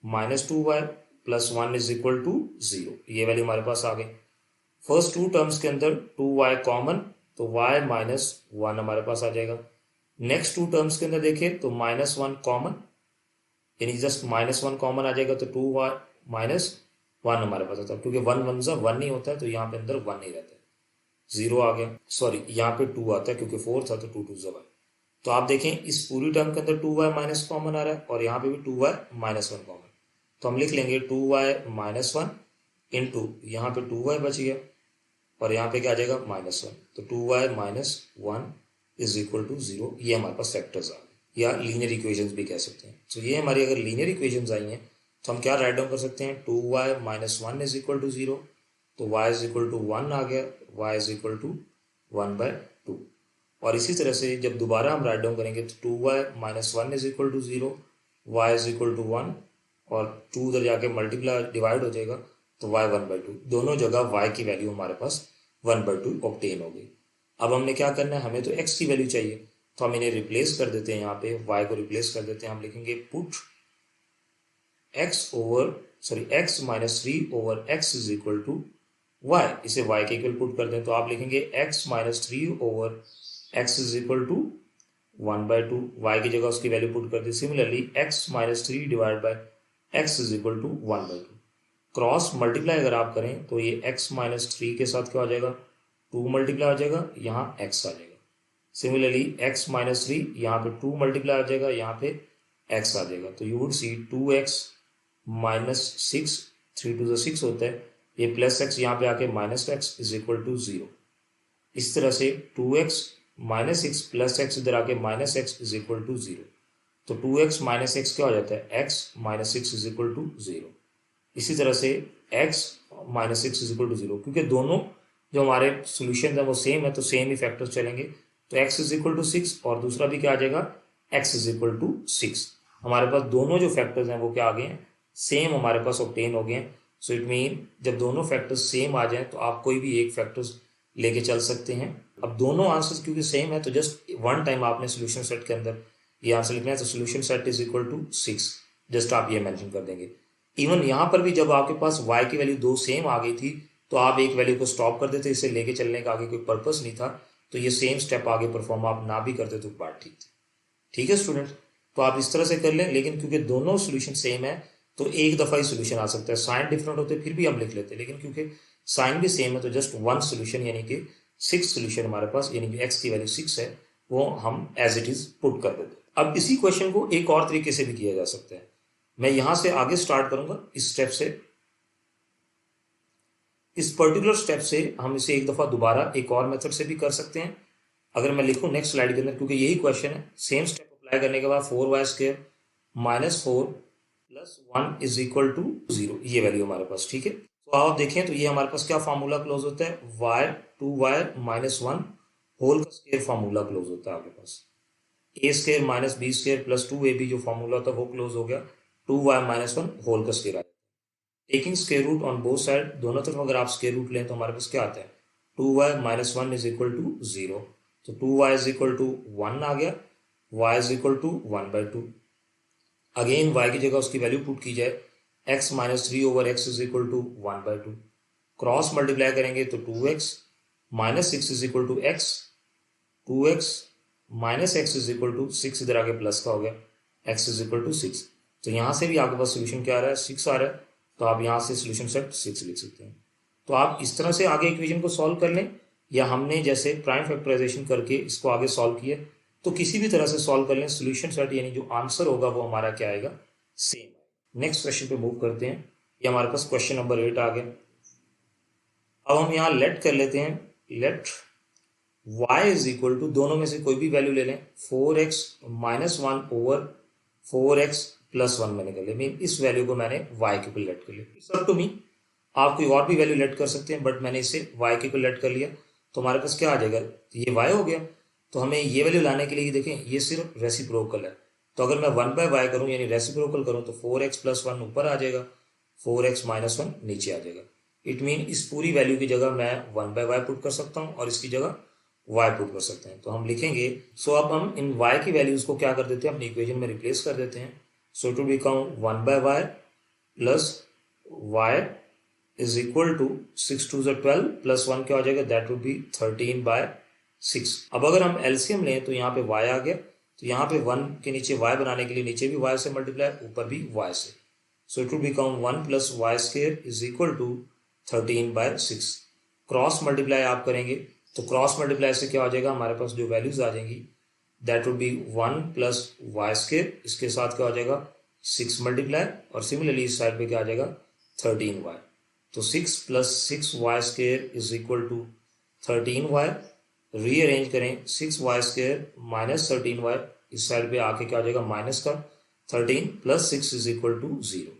-2y plus 1 is equal to 0। ये वैल्यू हमारे पास आ गई। फर्स्ट टू टर्म्स के अंदर 2y कॉमन, तो y -1 हमारे पास आ जाएगा। नेक्स्ट टू टर्म्स के अंदर देखें तो -1 कॉमन, यानी जस्ट -1 कॉमन आ जाएगा, तो 2y -1 हमारे पास आता है, क्योंकि 1 1 ज़ा 1 नहीं होता है, तो यहाँ पे अंदर 1 नहीं रहता है, 0 आ गया। सॉरी, यहाँ पे 2 आता है क्योंकि 4 था, तो 2 2 ज़ा 1। तो आप देखें इस पूरी टर्म के अंदर 2y माइनस कॉमन आ रहा है, और यहाँ पे भी 2y -1 कॉमन। तो हम लिख लेंगे 2y -1 इंटू, यहाँ पे 2y बच गया, और यहाँ पे क्या आ जाएगा -1, तो 2y -1 इज इक्वल टू 0। ये हमारे पास फैक्टर्स आ गए, या लीनियर इक्वेशंस भी कह सकते हैं। तो ये हमारी अगर लीनियर इक्वेशंस आई हैं तो हम क्या राइट डाउन कर सकते हैं, 2y -1 इज इक्वल टू 0, तो y इज इक्वल टू 1 आ गया, y इज इक्वल टू 1/2। और इसी तरह से जब दोबारा हम राइट डाउन करेंगे तो 2y -1 is equal to 0, y is equal to 1, और 2 उधर जाके मल्टीप्लाई डिवाइड हो जाएगा, तो y 1/2। दोनों जगह y की वैल्यू हमारे पास 1/2 ऑब्टेन हो गई। अब हमने क्या करना है, हमें तो x की वैल्यू चाहिए, तो हम इन्हें रिप्लेस कर देते हैं, यहाँ पे y को रिप्लेस कर देते हैं। हम लिखेंगे put x -3 over x is equal to y। इसे y के इक्वल पुट कर दें तो आप लिखेंगे x -3 over x is equal to 1/2। y की जगह उसकी वैल्यू पुट कर दी। Similarly x -3 divide by x is equal to 1/2। Cross multiply अगर आप करें तो ये x -3 के साथ क्या हो जाएगा, 2 मल्टीप्लाई हो जाएगा, यहाँ x आ जाएगा। सिमिलरली x -3 यहाँ पे 2 मल्टीप्लाई हो जाएगा, यहाँ पे x आ जाएगा। तो यू वुड सी 2x -6, 3 2 6 होता है, ये प्लस x यहाँ पे आके -x इज इक्वल टू 0। इस तरह से 2x -6 प्लस x इधर आके -x इज इक्वल टू 0। तो 2x -x क्या हो जाता है, x -6 इज इक्वल टू 0। इसी तरह से x -6 इज इक्वल टू 0, क्योंकि दोनों जो हमारे सोल्यूशन है वो सेम है, तो सेम ही फैक्टर्स चलेंगे। तो x इज इक्वल टू 6, और दूसरा भी क्या आ जाएगा, x इज इक्वल टू 6। हमारे पास दोनों जो फैक्टर्स हैं वो क्या आ गए हैं, सेम हमारे पास ऑब्टेन हो गए हैं। सो इट मीन जब दोनों फैक्टर्स सेम आ जाएं तो आप कोई भी एक फैक्टर्स लेके चल सकते हैं। अब दोनों आंसर्स क्योंकि सेम है, तो जस्ट वन टाइम आपने सोल्यूशन सेट के अंदर ये आंसर लिखना है, तो solution set is equal to 6, just आप ये मेंशन कर देंगे। इवन यहाँ पर भी जब आपके पास y की वैल्यू 2 सेम आ गई थी, तो आप एक वैल्यू को स्टॉप कर देते, इसे लेके चलने का आगे कोई पर्पस नहीं था, तो ये सेम स्टेप आगे परफॉर्म आप ना भी करते तो बात ठीक थी। ठीक है स्टूडेंट, तो आप इस तरह से कर लें, लेकिन क्योंकि दोनों सोल्यूशन सेम है तो एक दफ़ा ही सोल्यूशन आ सकता है। साइन डिफरेंट होते फिर भी हम लिख लेते, लेकिन क्योंकि साइन भी सेम है तो जस्ट वन सोल्यूशन यानी कि 6 सोल्यूशन हमारे पास, यानी कि x की वैल्यू 6 है, वो हम एज इट इज पुट कर देते। अब इसी क्वेश्चन को एक और तरीके से भी किया जा सकता है। मैं यहां से आगे स्टार्ट करूंगा इस स्टेप से, इस पर्टिकुलर स्टेप से हम इसे एक दफा दोबारा एक और मेथड से भी कर सकते हैं। अगर मैं लिखूं नेक्स्ट स्लाइड के अंदर, क्योंकि यही क्वेश्चन है, सेम स्टेप अप्लाई करने के बाद 4y² -4 plus 1 is equal to 0, ये वैल्यू हमारे पास। ठीक है, तो आप देखें तो ये हमारे पास क्या फार्मूला क्लोज होता है, y 1 होल का स्क्वायर फार्मूला क्लोज होता है आपके पास। a² - b² प्लस 2ab जो फार्मूला होता है वो क्लोज हो गया, 2y - 1 होल का स्क्वायर आया। Taking square root on both side, दोनों तरफ अगर आप स्क्वायर रूट लें तो हमारे पास क्या आता है, 2y - 1 इज इक्वल टू 0। तो 2y इज इक्वल टू 1 आ गया, y is equal to 1/2। Again y की जगह उसकी वैल्यू पुट की जाए, x -3 over x is equal to 1/2। Cross multiply करेंगे तो 2x -6 is equal to x, 2x minus x is equal to 6 इधर आगे प्लस का हो गया, एक्स इज इक्वल टू 6। तो यहाँ से भी आपके पास सोल्यूशन क्या आ रहा है, 6 आ रहा है। तो आप यहाँ से सोल्यूशन सेट 6 लिख सकते हैं। तो आप इस तरह से आगे इक्वेशन को सॉल्व कर लें, या हमने जैसे प्राइम फैक्टराइजेशन करके इसको आगे सॉल्व किया, तो किसी भी तरह से सॉल्व कर लें, सोल्यूशन सेट यानी जो आंसर होगा वो हमारा क्या आएगा, सेम। नेक्स्ट क्वेश्चन पे मूव करते हैं। ये हमारे पास क्वेश्चन नंबर 8 आ गया। अब हम यहाँ लेट कर लेते हैं, let y is equal to, दोनों में से कोई भी वैल्यू ले लें, 4x minus 1 over 4x plus 1 मैंने कर लिया, मीन इस वैल्यू को मैंने y के ऊपर लेट कर लिया। इट्स अप टू मी, आप कोई और भी वैल्यू लेट कर सकते हैं, बट मैंने इसे y के ऊपर लेट कर लिया। तो हमारे पास क्या आ जाएगा, ये y हो गया। तो हमें ये वैल्यू लाने के लिए देखें, ये सिर्फ रेसिप्रोकल है। तो अगर मैं 1/y करूं यानी रेसिप्रोकल करूं, तो 4x प्लस 1 ऊपर आ जाएगा, 4x माइनस 1 नीचे आ जाएगा। इट मीन इस पूरी वैल्यू की जगह मैं 1/y पुट कर सकता हूं और इसकी जगह y पुट कर सकते हैं। तो हम लिखेंगे, सो अब हम इन y की वैल्यूज को क्या कर देते हैं, अपनी इक्वेशन में रिप्लेस कर देते हैं। So two become 1/y plus y is equal to 6 2 12 plus 1 क्या हो जाएगा, दैट वुड बी 13/6। अब अगर हम एलसीएम लें तो यहाँ पे y आ गया, तो यहाँ पे 1 के नीचे y बनाने के लिए नीचे भी y से मल्टीप्लाई, ऊपर भी y से। So it would become 1 plus y square is equal to 13/6। Cross multiply आप करेंगे तो क्रॉस मल्टीप्लाई से क्या हो जाएगा, हमारे पास जो वैल्यूज आ जाएंगी, that would be 1 plus y square, इसके साथ क्या हो जाएगा 6 मल्टीप्लाई, और सिमिलरली इस साइड पे क्या आ जाएगा 13y। तो 6 plus 6y square is equal to 13y। Rearrange करें, 6y स्क्वायर माइनस 13y, इस साइड पे आके क्या हो जाएगा माइनस का 13 plus 6 is equal to 0।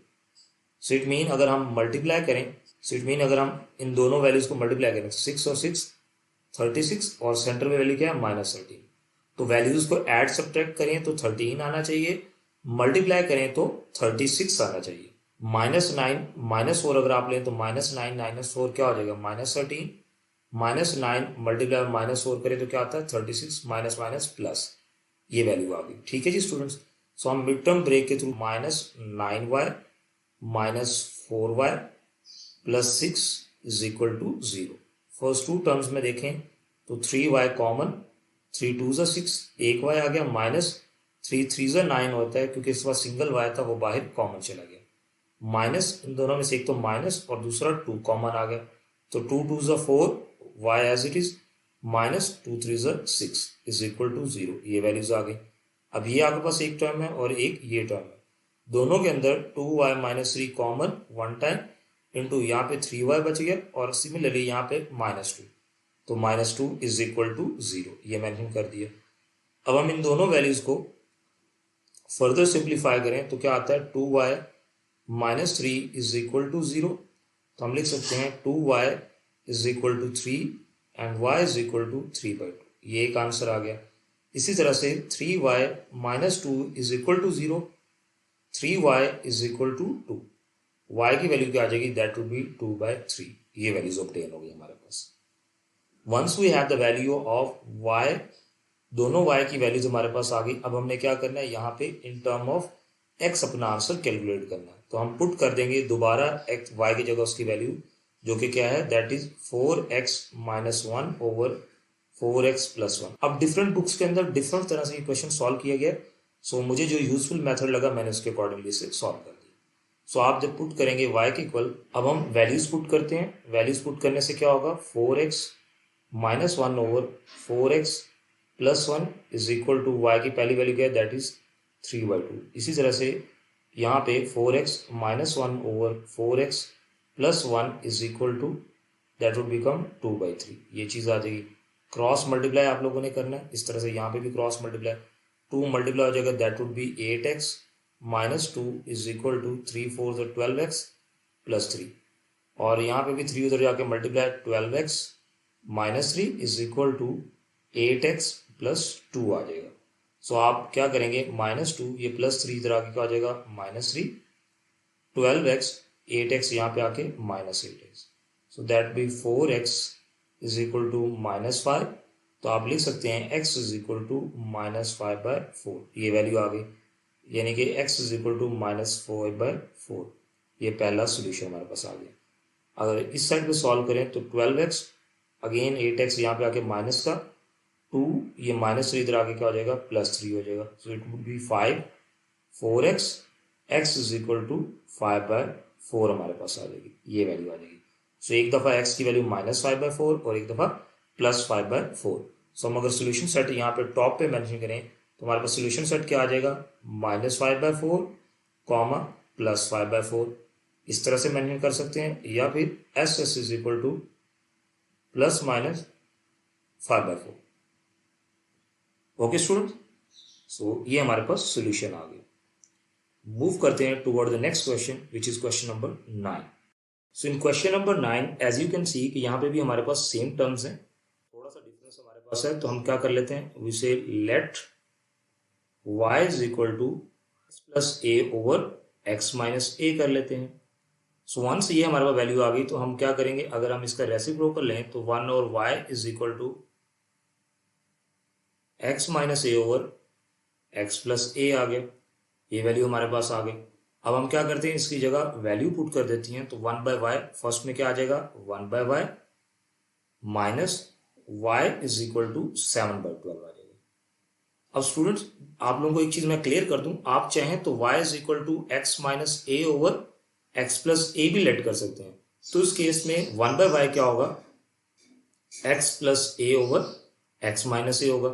So it mean अगर हम मल्टीप्लाई करें, सो इट मीन अगर हम इन दोनों वैल्यूज को मल्टीप्लाई करें, 6 और 6 36, और सेंटर में वैल्यू क्या है -13। तो वैल्यूज को ऐड सब्ट्रैक्ट करें तो 13 आना चाहिए, मल्टीप्लाई करें तो 36 आना चाहिए। -9 -4 अगर आप लें तो -9 -4 क्या हो जाएगा -13, -9 मल्टीप्लाई -4 करें तो क्या आता है 36 माइनस माइनस प्लस, ये वैल्यू आ गई। ठीक है जी स्टूडेंट्स, सो हम मिड टर्म ब्रेक के through -9y -4y plus 6 is equal to 0। First two terms में देखें तो 3y कॉमन, 3 2 6, एक y आ गया, माइनस 3 3 9 होता है क्योंकि इस बार सिंगल y था वो बाहर कॉमन चला गया, माइनस इन दोनों में से एक तो माइनस और दूसरा 2 कॉमन आ गया, तो 2 2 4 y as it is, minus 2 3 6 is equal to 0। ये वैल्यूज आ गई। अब ये आपके पास एक टर्म है और एक ये टर्म है, दोनों के अंदर 2y -3 common one time into यहाँ पे 3y बच गया, और सिमिलरली यहाँ पे -2, तो -2 इज इक्वल टू 0, ये मैंशन कर दिया। अब हम इन दोनों वैल्यूज को फर्दर सिंप्लीफाई करें तो क्या आता है 2y -3 इज इक्वल टू 0। तो हम लिख सकते हैं 2y is equal to 3 and y is equal to 3/2, ये एक आंसर आ गया। इसी तरह से 3y -2 is equal to 0, 3y is equal to 2, y की वैल्यू क्या आ जाएगी, दैट वुड बी 2/3। ये वैल्यूज ऑब्टेन हो गई हमारे पास। Once we have the value of y, दोनों y की वैल्यूज हमारे पास आ गई। अब हमने क्या करना है, यहाँ पे इन टर्म ऑफ x अपना आंसर कैलकुलेट करना है। तो हम पुट कर देंगे दोबारा x y की जगह उसकी वैल्यू, जो कि क्या है, that is 4x - 1 over 4x + 1। अब डिफरेंट बुक्स के अंदर डिफरेंट तरह से ये क्वेश्चन सॉल्व किया गया, सो मुझे जो यूजफुल मेथड लगा मैंने उसके अकॉर्डिंगली से सॉल्व कर दिया। सो आप जब पुट करेंगे y के इक्वल, अब हम वैल्यूज पुट करते हैं। वैल्यूज पुट करने से क्या होगा, 4x - 1 over 4x + 1 is equal to y की पहली वैल्यू क्या है, दैट इज 3/2। इसी तरह से यहाँ पे 4x - 1 over 4x + 1 is equal to, that would become 2/3, ये चीज़ आ जाएगी। क्रॉस मल्टीप्लाई आप लोगों ने करना है, इस तरह से यहाँ पे भी क्रॉस मल्टीप्लाई, 2 मल्टीप्लाई हो जाएगा, that would be 8x - 2 is equal to 3 4 12x + 3, और यहाँ पे भी 3 उधर जाके multiply, 12x - 3 is equal to 8x + 2 आ जाएगा। सो आप क्या करेंगे, -2 ये +3 इधर आके क्या आ जाएगा -3, 12x 8x यहाँ पे आके -8x, so that be 4x is equal to -5। तो आप लिख सकते हैं x इज इक्वल टू -5/4, ये वैल्यू आ गई, यानी कि x इज इक्वल टू -4/4। ये पहला सोल्यूशन हमारे पास आ गया। अगर इस साइड पे सॉल्व करें तो 12x अगेन 8x यहाँ पे आके माइनस का 2, ये -3 इधर आगे क्या हो जाएगा, +3 हो जाएगा। So it would be 5, 4x, x is equal to 5/4 हमारे पास आ जाएगी, ये वैल्यू आ जाएगी। सो एक दफ़ा x की वैल्यू -5/4 और एक दफ़ा +5/4। सो हम अगर सोल्यूशन सेट यहाँ पे टॉप पे मेंशन करें तो हमारे पास सोल्यूशन सेट क्या आ जाएगा, -5/4, +5/4। इस तरह से मेंशन कर सकते हैं, या फिर S S is equal to +-5/4। Okay student, so ये हमारे पास सोल्यूशन आ गया। मूव करते हैं toward the next question which is question number 9। So in question number 9 as you can see कि यहाँ पे भी हमारे पास सेम टर्म्स हैं, थोड़ा सा डिफरेंस हमारे पास है। तो हम क्या कर लेते हैं, we say let y is equal to x+a/x-a कर लेते हैं। सो वंस ये हमारे पास वैल्यू आ गई तो हम क्या करेंगे, अगर हम इसका रेसिप्रोकल लें तो 1 और y is equal to x-a/x+a आ गया, ये वैल्यू हमारे पास आ गई। अब हम क्या करते हैं, इसकी जगह वैल्यू पुट कर देती हैं। तो 1/y फर्स्ट में क्या आ जाएगा, 1/y minus y is equal to 7/12 आ जाएगा। अब स्टूडेंट्स आप लोगों को एक चीज मैं क्लियर कर दूं, आप चाहें तो y is equal to x-a/x+a भी लेट कर सकते हैं। तो इस केस में 1/y क्या होगा, x+a/x-a होगा।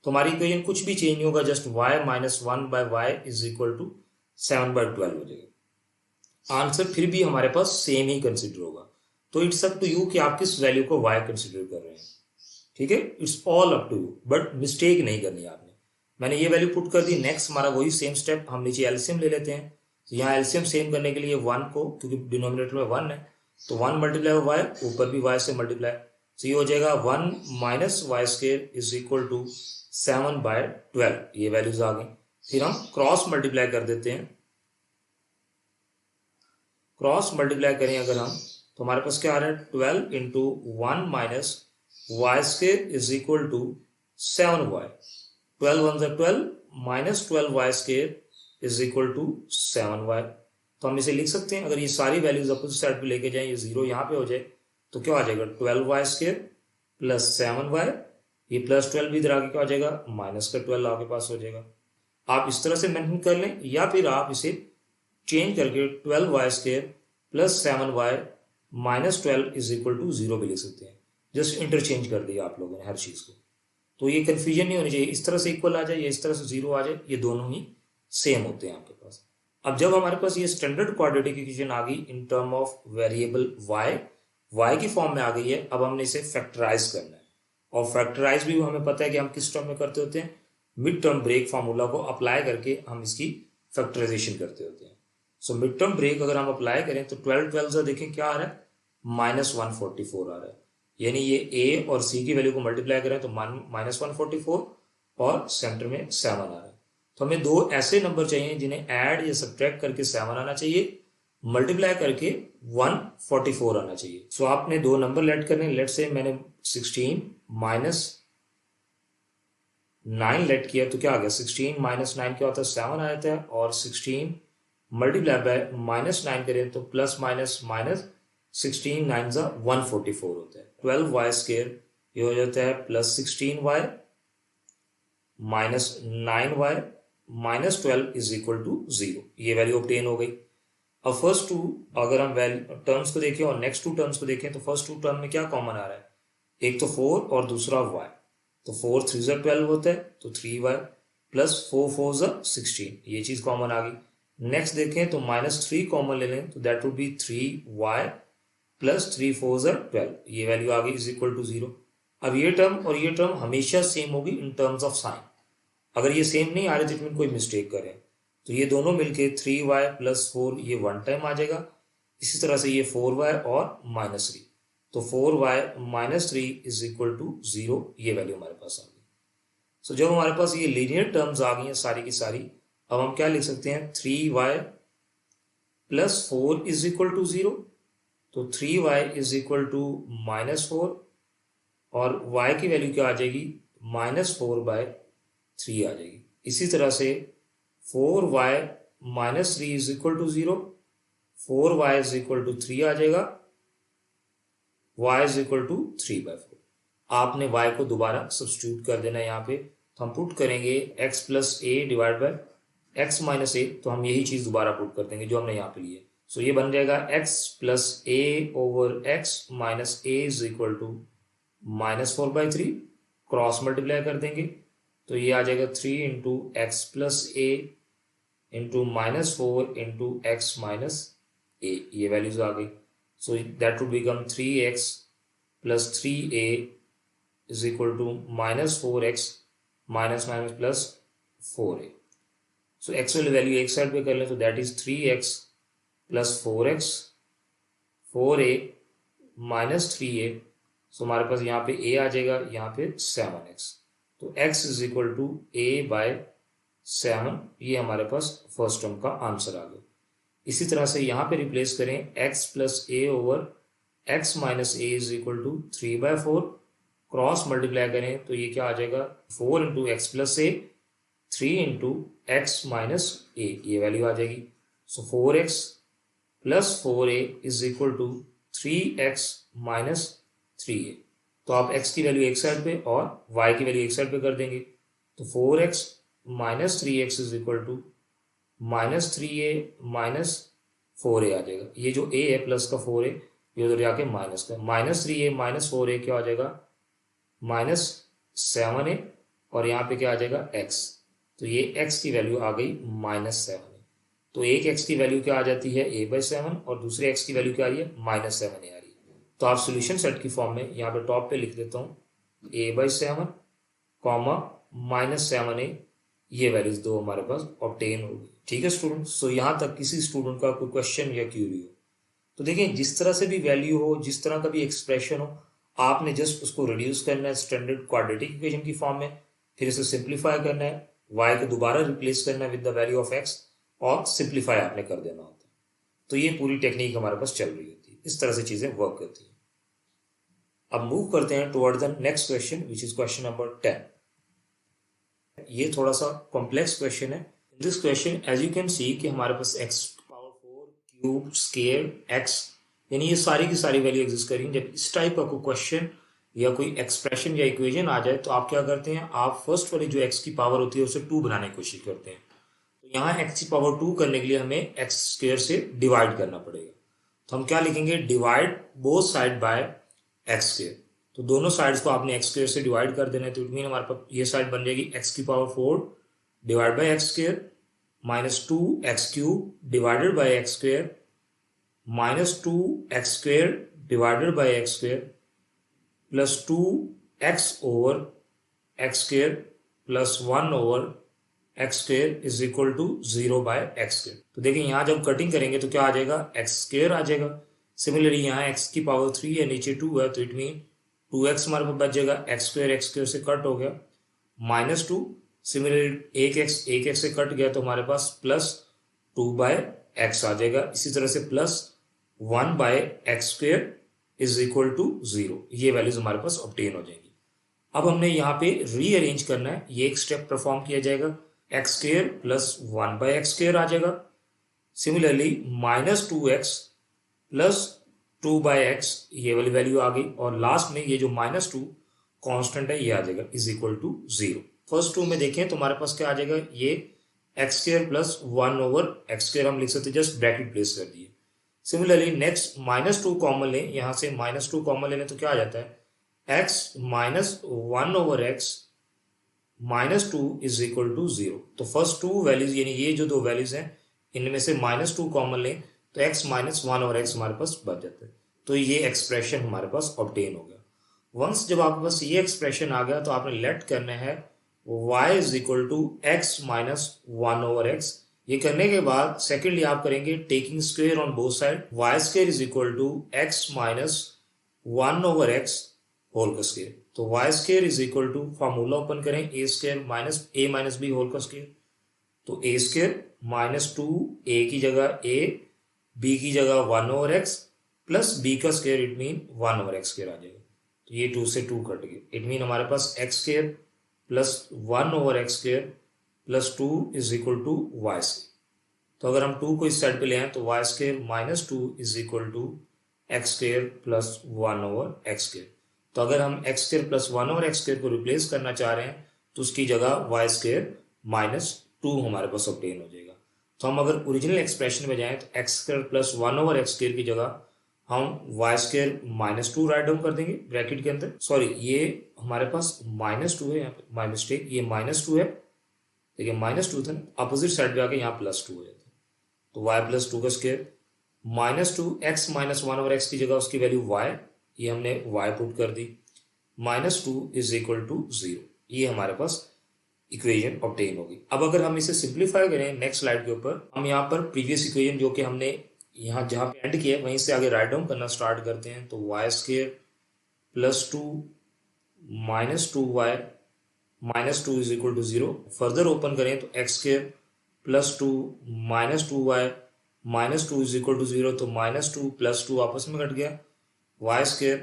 तो हमारी इक्वेशन कुछ भी चेंज नहीं होगा, just y minus 1/y is equal to 7/12 हो जाएगा। आंसर फिर भी हमारे पास सेम ही कंसिडर होगा। तो इट्स अप टू यू कि आप किस वैल्यू को y कंसिडर कर रहे हैं, ठीक है, it's all up to you, but mistake नहीं करनी आपने। मैंने ये वैल्यू पुट कर दी, नेक्स्ट हमारा वही सेम स्टेप, हम नीचे एलसीएम ले लेते हैं। तो यहाँ एलसीएम सेम करने के लिए 1 को, क्योंकि डिनोमिनेटर में 1 है तो 1 मल्टीप्लाई बाय y, ऊपर भी y से मल्टीप्लाई। तो ये हो जाएगा 1 minus y square is equal to 7/12, ये वैल्यूज आ गई। फिर हम क्रॉस मल्टीप्लाई कर देते हैं, क्रॉस मल्टीप्लाई करें अगर हम तो हमारे पास क्या आ रहा है, 12 into 1 minus y square is equal to 7y। 12 1 ज़ा 12 minus 12y square is equal to 7y। तो हम इसे लिख सकते हैं, अगर ये सारी वैल्यूज अपोजिट साइड पे लेके जाएं, ये 0 यहाँ पे हो जाए तो क्या आ जाएगा, 12y स्क्वायर प्लस 7y, ये +12 भी इधर आगे क्या हो जाएगा, -12 आगे पास हो जाएगा। आप इस तरह से मेंशन कर लें, या फिर आप इसे चेंज करके 12y square plus 7y minus 12 is equal to 0 भी लिख सकते हैं। जस्ट इंटरचेंज कर दिया आप लोगों ने हर चीज को, तो ये कंफ्यूजन नहीं होनी चाहिए, इस तरह से इक्वल आ जाए या इस तरह से 0 आ जाए, ये दोनों ही सेम होते हैं आपके पास। अब जब हमारे पास ये स्टैंडर्ड क्वाड्रेटिक इक्वेशन आ गई in term of variable y की फॉर्म में आ गई है, अब हमने इसे फैक्टराइज करना है। और फैक्टराइज भी हमें पता है कि हम किस टर्म में करते होते हैं, मिड टर्म ब्रेक फार्मूला को अप्लाई करके हम इसकी फैक्टराइजेशन करते होते हैं। सो मिड टर्म ब्रेक अगर हम अप्लाई करें तो 12 12 से देखें क्या आ रहा है, -144 आ रहा है। यानी ये a और c की वैल्यू को मल्टीप्लाई करें तो -144 और सेंटर में 7 आ रहा है। तो हमें दो ऐसे नंबर चाहिए जिन्हें ऐड या सब्ट्रैक्ट करके 7 आना चाहिए, मल्टीप्लाई करके 144 आना चाहिए। सो आपने दो नंबर लेट करने, लेट से मैंने 16 माइनस 9 लेट किया तो क्या आ गया, 16 माइनस 9 क्या होता है, 7 आ जाता है। और 16 मल्टीप्लाई बाय -9 करें तो प्लस माइनस माइनस 16 9 ज़ा 144 होता है। 12y स्क्वायर ये हो जाता है plus 16y minus 9y minus 12 is equal to 0, ये वैल्यू ऑब्टेन हो गई। अब फर्स्ट टू अगर हम टर्म्स को देखें और नेक्स्ट टू टर्म्स को देखें तो फर्स्ट टू टर्म में क्या कॉमन आ रहा है, एक तो 4 और दूसरा y। तो 4 3 ज़ा 12 होता है तो 3y प्लस 4 4 ज़ा 16, ये चीज कॉमन आ गई। नेक्स्ट देखें तो -3 कॉमन ले लें तो that would B 3y plus 3 4 ज़ा 12, ये वैल्यू आ गई इज इक्वल टू 0। अब ये टर्म और ये टर्म हमेशा सेम होगी इन टर्म्स ऑफ साइन। अगर ये सेम नहीं आ रहे तो कोई मिस्टेक करें तो ये दोनों मिलके 3y प्लस 4 ये वन टाइम आ जाएगा। इसी तरह से ये 4y और -3, तो 4y -3 इज इक्वल टू 0, ये वैल्यू हमारे पास आ गई। सो जब हमारे पास ये लीनियर टर्म्स आ गई हैं सारी की सारी, अब हम क्या लिख सकते हैं, 3y plus 4 is equal to 0, तो 3y इज इक्वल टू -4 और y की वैल्यू क्या आ जाएगी, -4/3 आ जाएगी। इसी तरह से 4y -3 is equal to 0, 4y is equal to 3 आ जाएगा, y इज इक्वल टू 3/4। आपने y को दोबारा सब्स्टिट्यूट कर देना है यहाँ पे। तो हम पुट करेंगे x plus a divide by x minus a, तो हम यही चीज़ दोबारा पुट कर देंगे जो हमने यहाँ पे लिए। सो ये बन जाएगा x plus a over x minus a is equal to -4/3, cross multiply कर देंगे तो ये आ जाएगा 3 into x plus a into -4 into x minus a, ये वैल्यूज आ गई। So that would become 3x plus 3a is equal to -4x minus minus plus 4a। So x वाली वैल्यू एक साइड पे कर लें तो that is 3x plus 4x 4a minus 3a। सो हमारे पास यहाँ पे a आ जाएगा, यहाँ पे 7x, तो x is equal to a/7। ये हमारे पास फर्स्ट टर्म का आंसर आ गया। इसी तरह से यहाँ पे रिप्लेस करें x plus a over x minus a is equal to 3/4, cross multiply करें तो ये क्या आ जाएगा 4 into x plus a 3 into x minus a, ये वैल्यू आ जाएगी। So 4x plus 4a is equal to 3x minus 3a। तो आप x की वैल्यू एक साइड पे और y की वैल्यू एक साइड पे कर देंगे तो 4x minus 3x is equal to -3a minus 4a आ जाएगा। ये जो a है प्लस का 4a, ये उधर जाके माइनस का, -3a माइनस 4a क्या आ जाएगा -7a, और यहाँ पे क्या आ जाएगा x, तो ये x की वैल्यू आ गई -7a। तो एक x की वैल्यू क्या आ जाती है a/7 और दूसरे x की वैल्यू क्या आ रही है -7a आ रही है। तो आप सोल्यूशन सेट की फॉर्म में यहाँ पे टॉप पे लिख देता हूँ a/7 कॉमा -7a, ये वैल्यूज दो हमारे पास ऑब्टेन होगी। ठीक है स्टूडेंट्स, सो यहाँ तक किसी स्टूडेंट का कोई क्वेश्चन या क्यूरी हो तो देखिए, जिस तरह से भी वैल्यू हो, जिस तरह का भी एक्सप्रेशन हो, आपने जस्ट उसको रिड्यूस करना है स्टैंडर्ड क्वाड्रेटिक इक्वेशन की फॉर्म में, फिर इसे सिंप्लीफाई करना है, y को दोबारा रिप्लेस करना है with the value of x और सिंप्लीफाई आपने कर देना होता है। तो ये पूरी टेक्निक हमारे पास चल रही होती है, इस तरह से चीजें वर्क करती है। अब मूव करते हैं toward the next question which is question number 10। ये थोड़ा सा कॉम्प्लेक्स क्वेश्चन है। In this question as you can see कि हमारे पास x power 4 cube square x, यानी ये सारी की सारी वैल्यू एग्जिस्ट करेंगी। जब इस टाइप का कोई क्वेश्चन या कोई एक्सप्रेशन या इक्वेशन आ जाए तो आप क्या करते हैं, आप फर्स्ट वाली जो x की पावर होती है उसे 2 बनाने की कोशिश करते हैं। तो यहाँ x की पावर 2 करने के लिए हमें x स्क्वायर से डिवाइड करना पड़ेगा। तो हम क्या लिखेंगे, divide both side bye x square. तो दोनों साइड्स को आपने x स्क्वायर से डिवाइड कर देना है, तो इट मीन हमारे पास ये साइड बन जाएगी x की power 4 divide by x square minus 2x cube divided by x square minus 2x square divided by x square plus 2x over x square plus 1 over x square is equal to 0 by x square. तो देखिए यहाँ जब cutting करेंगे तो क्या आ जाएगा, x square आ जाएगा। सिमिलरली यहाँ x की पावर 3 है, नीचे 2 है, तो इट मीन 2x हमारे पास बच जाएगा, x स्क्वायर से कट हो गया, -2। सिमिलरली एक x से कट गया तो हमारे पास प्लस 2 बाय x आ जाएगा। इसी तरह से plus 1 by x square is equal to 0, ये वैल्यूज हमारे पास ऑब्टेन हो जाएगी। अब हमने यहाँ पे रीअरेंज करना है, ये एक स्टेप परफॉर्म किया जाएगा, x square plus 1 by x square आ जाएगा। Similarly -2x plus 2 bye x, ये वाली वैल्यू आ गई, और लास्ट में ये जो -2 कांस्टेंट है ये आ जाएगा इज इक्वल टू 0। फर्स्ट 2 में देखें तो हमारे पास क्या आ जाएगा, ये x square plus 1 over x square हम लिख सकते हैं, जस्ट ब्रैकेट प्लेस कर दिए। सिमिलरली नेक्स्ट -2 कॉमन लें, यहां से -2 कॉमन ले लें तो क्या आ जाता है, x minus 1 over x -2 is equal to 0। तो फर्स्ट 2 वैल्यूज यानी ये जो 2 वैल्यूज हैं इनमें से -2 कॉमन लें तो x माइनस 1 ओवर एक्स हमारे पास बच जाता है। तो ये एक्सप्रेशन हमारे पास ऑब्टेन हो गया। वंस जब आपके पास ये एक्सप्रेशन आ गया तो आपने लेट करना है y is equal to x minus 1 over x. ये करने के बाद सेकेंडली आप करेंगे taking square on both side, y square is equal to x minus 1 over x whole का स्क्वायर। तो वाई स्क्वायर इज इक्वल टू फॉर्मूला ओपन करें, a square minus a minus b whole का स्क्वायर। तो a square minus 2 ए की जगह ए, B की जगह 1 ओवर एक्स प्लस बी का square, it mean 1 over x square आ जाएगा। तो ये 2 से 2 कट गए, इट मीन हमारे पास x square plus 1 over x square plus 2 is equal to y square. तो अगर हम 2 को इस साइड पे ले आए तो Y square minus 2 is equal to x square plus 1 over x square. तो अगर हम x square plus 1 over x square को रिप्लेस करना चाह रहे हैं तो उसकी जगह वाई स्क्र माइनस 2 हमारे पास ऑब्टेन हो जाएगा। तो हम अगर ओरिजिनल एक्सप्रेशन में जाएं तो x square plus 1 over x square की जगह हम y square minus 2 write down कर देंगे ब्रैकेट के अंदर। सॉरी, ये हमारे पास -2 है, यहाँ पे माई मिस्टेक, ये -2 है। देखिए -2 था ना, अपोजिट साइड पे आके यहाँ +2 हो जाता है। तो y प्लस 2 का square -2 x minus 1 over x की जगह उसकी वैल्यू y, ये हमने y पुट कर दी, -2 इज इक्वल टू 0। ये हमारे पास इक्वेशन ऑब्टेन होगी। अब अगर हम इसे सिंप्लीफाई करें नेक्स्ट स्लाइड के ऊपर, हम यहाँ पर प्रीवियस इक्वेशन जो कि हमने यहाँ जहाँ पे एंड किया है वहीं से आगे राइट डाउन करना स्टार्ट करते हैं। तो y square plus 2 minus 2y -2 is equal to 0। Further open करें तो x square plus 2 minus 2y -2 is equal to 0। तो -2 प्लस 2 आपस में कट गया, y square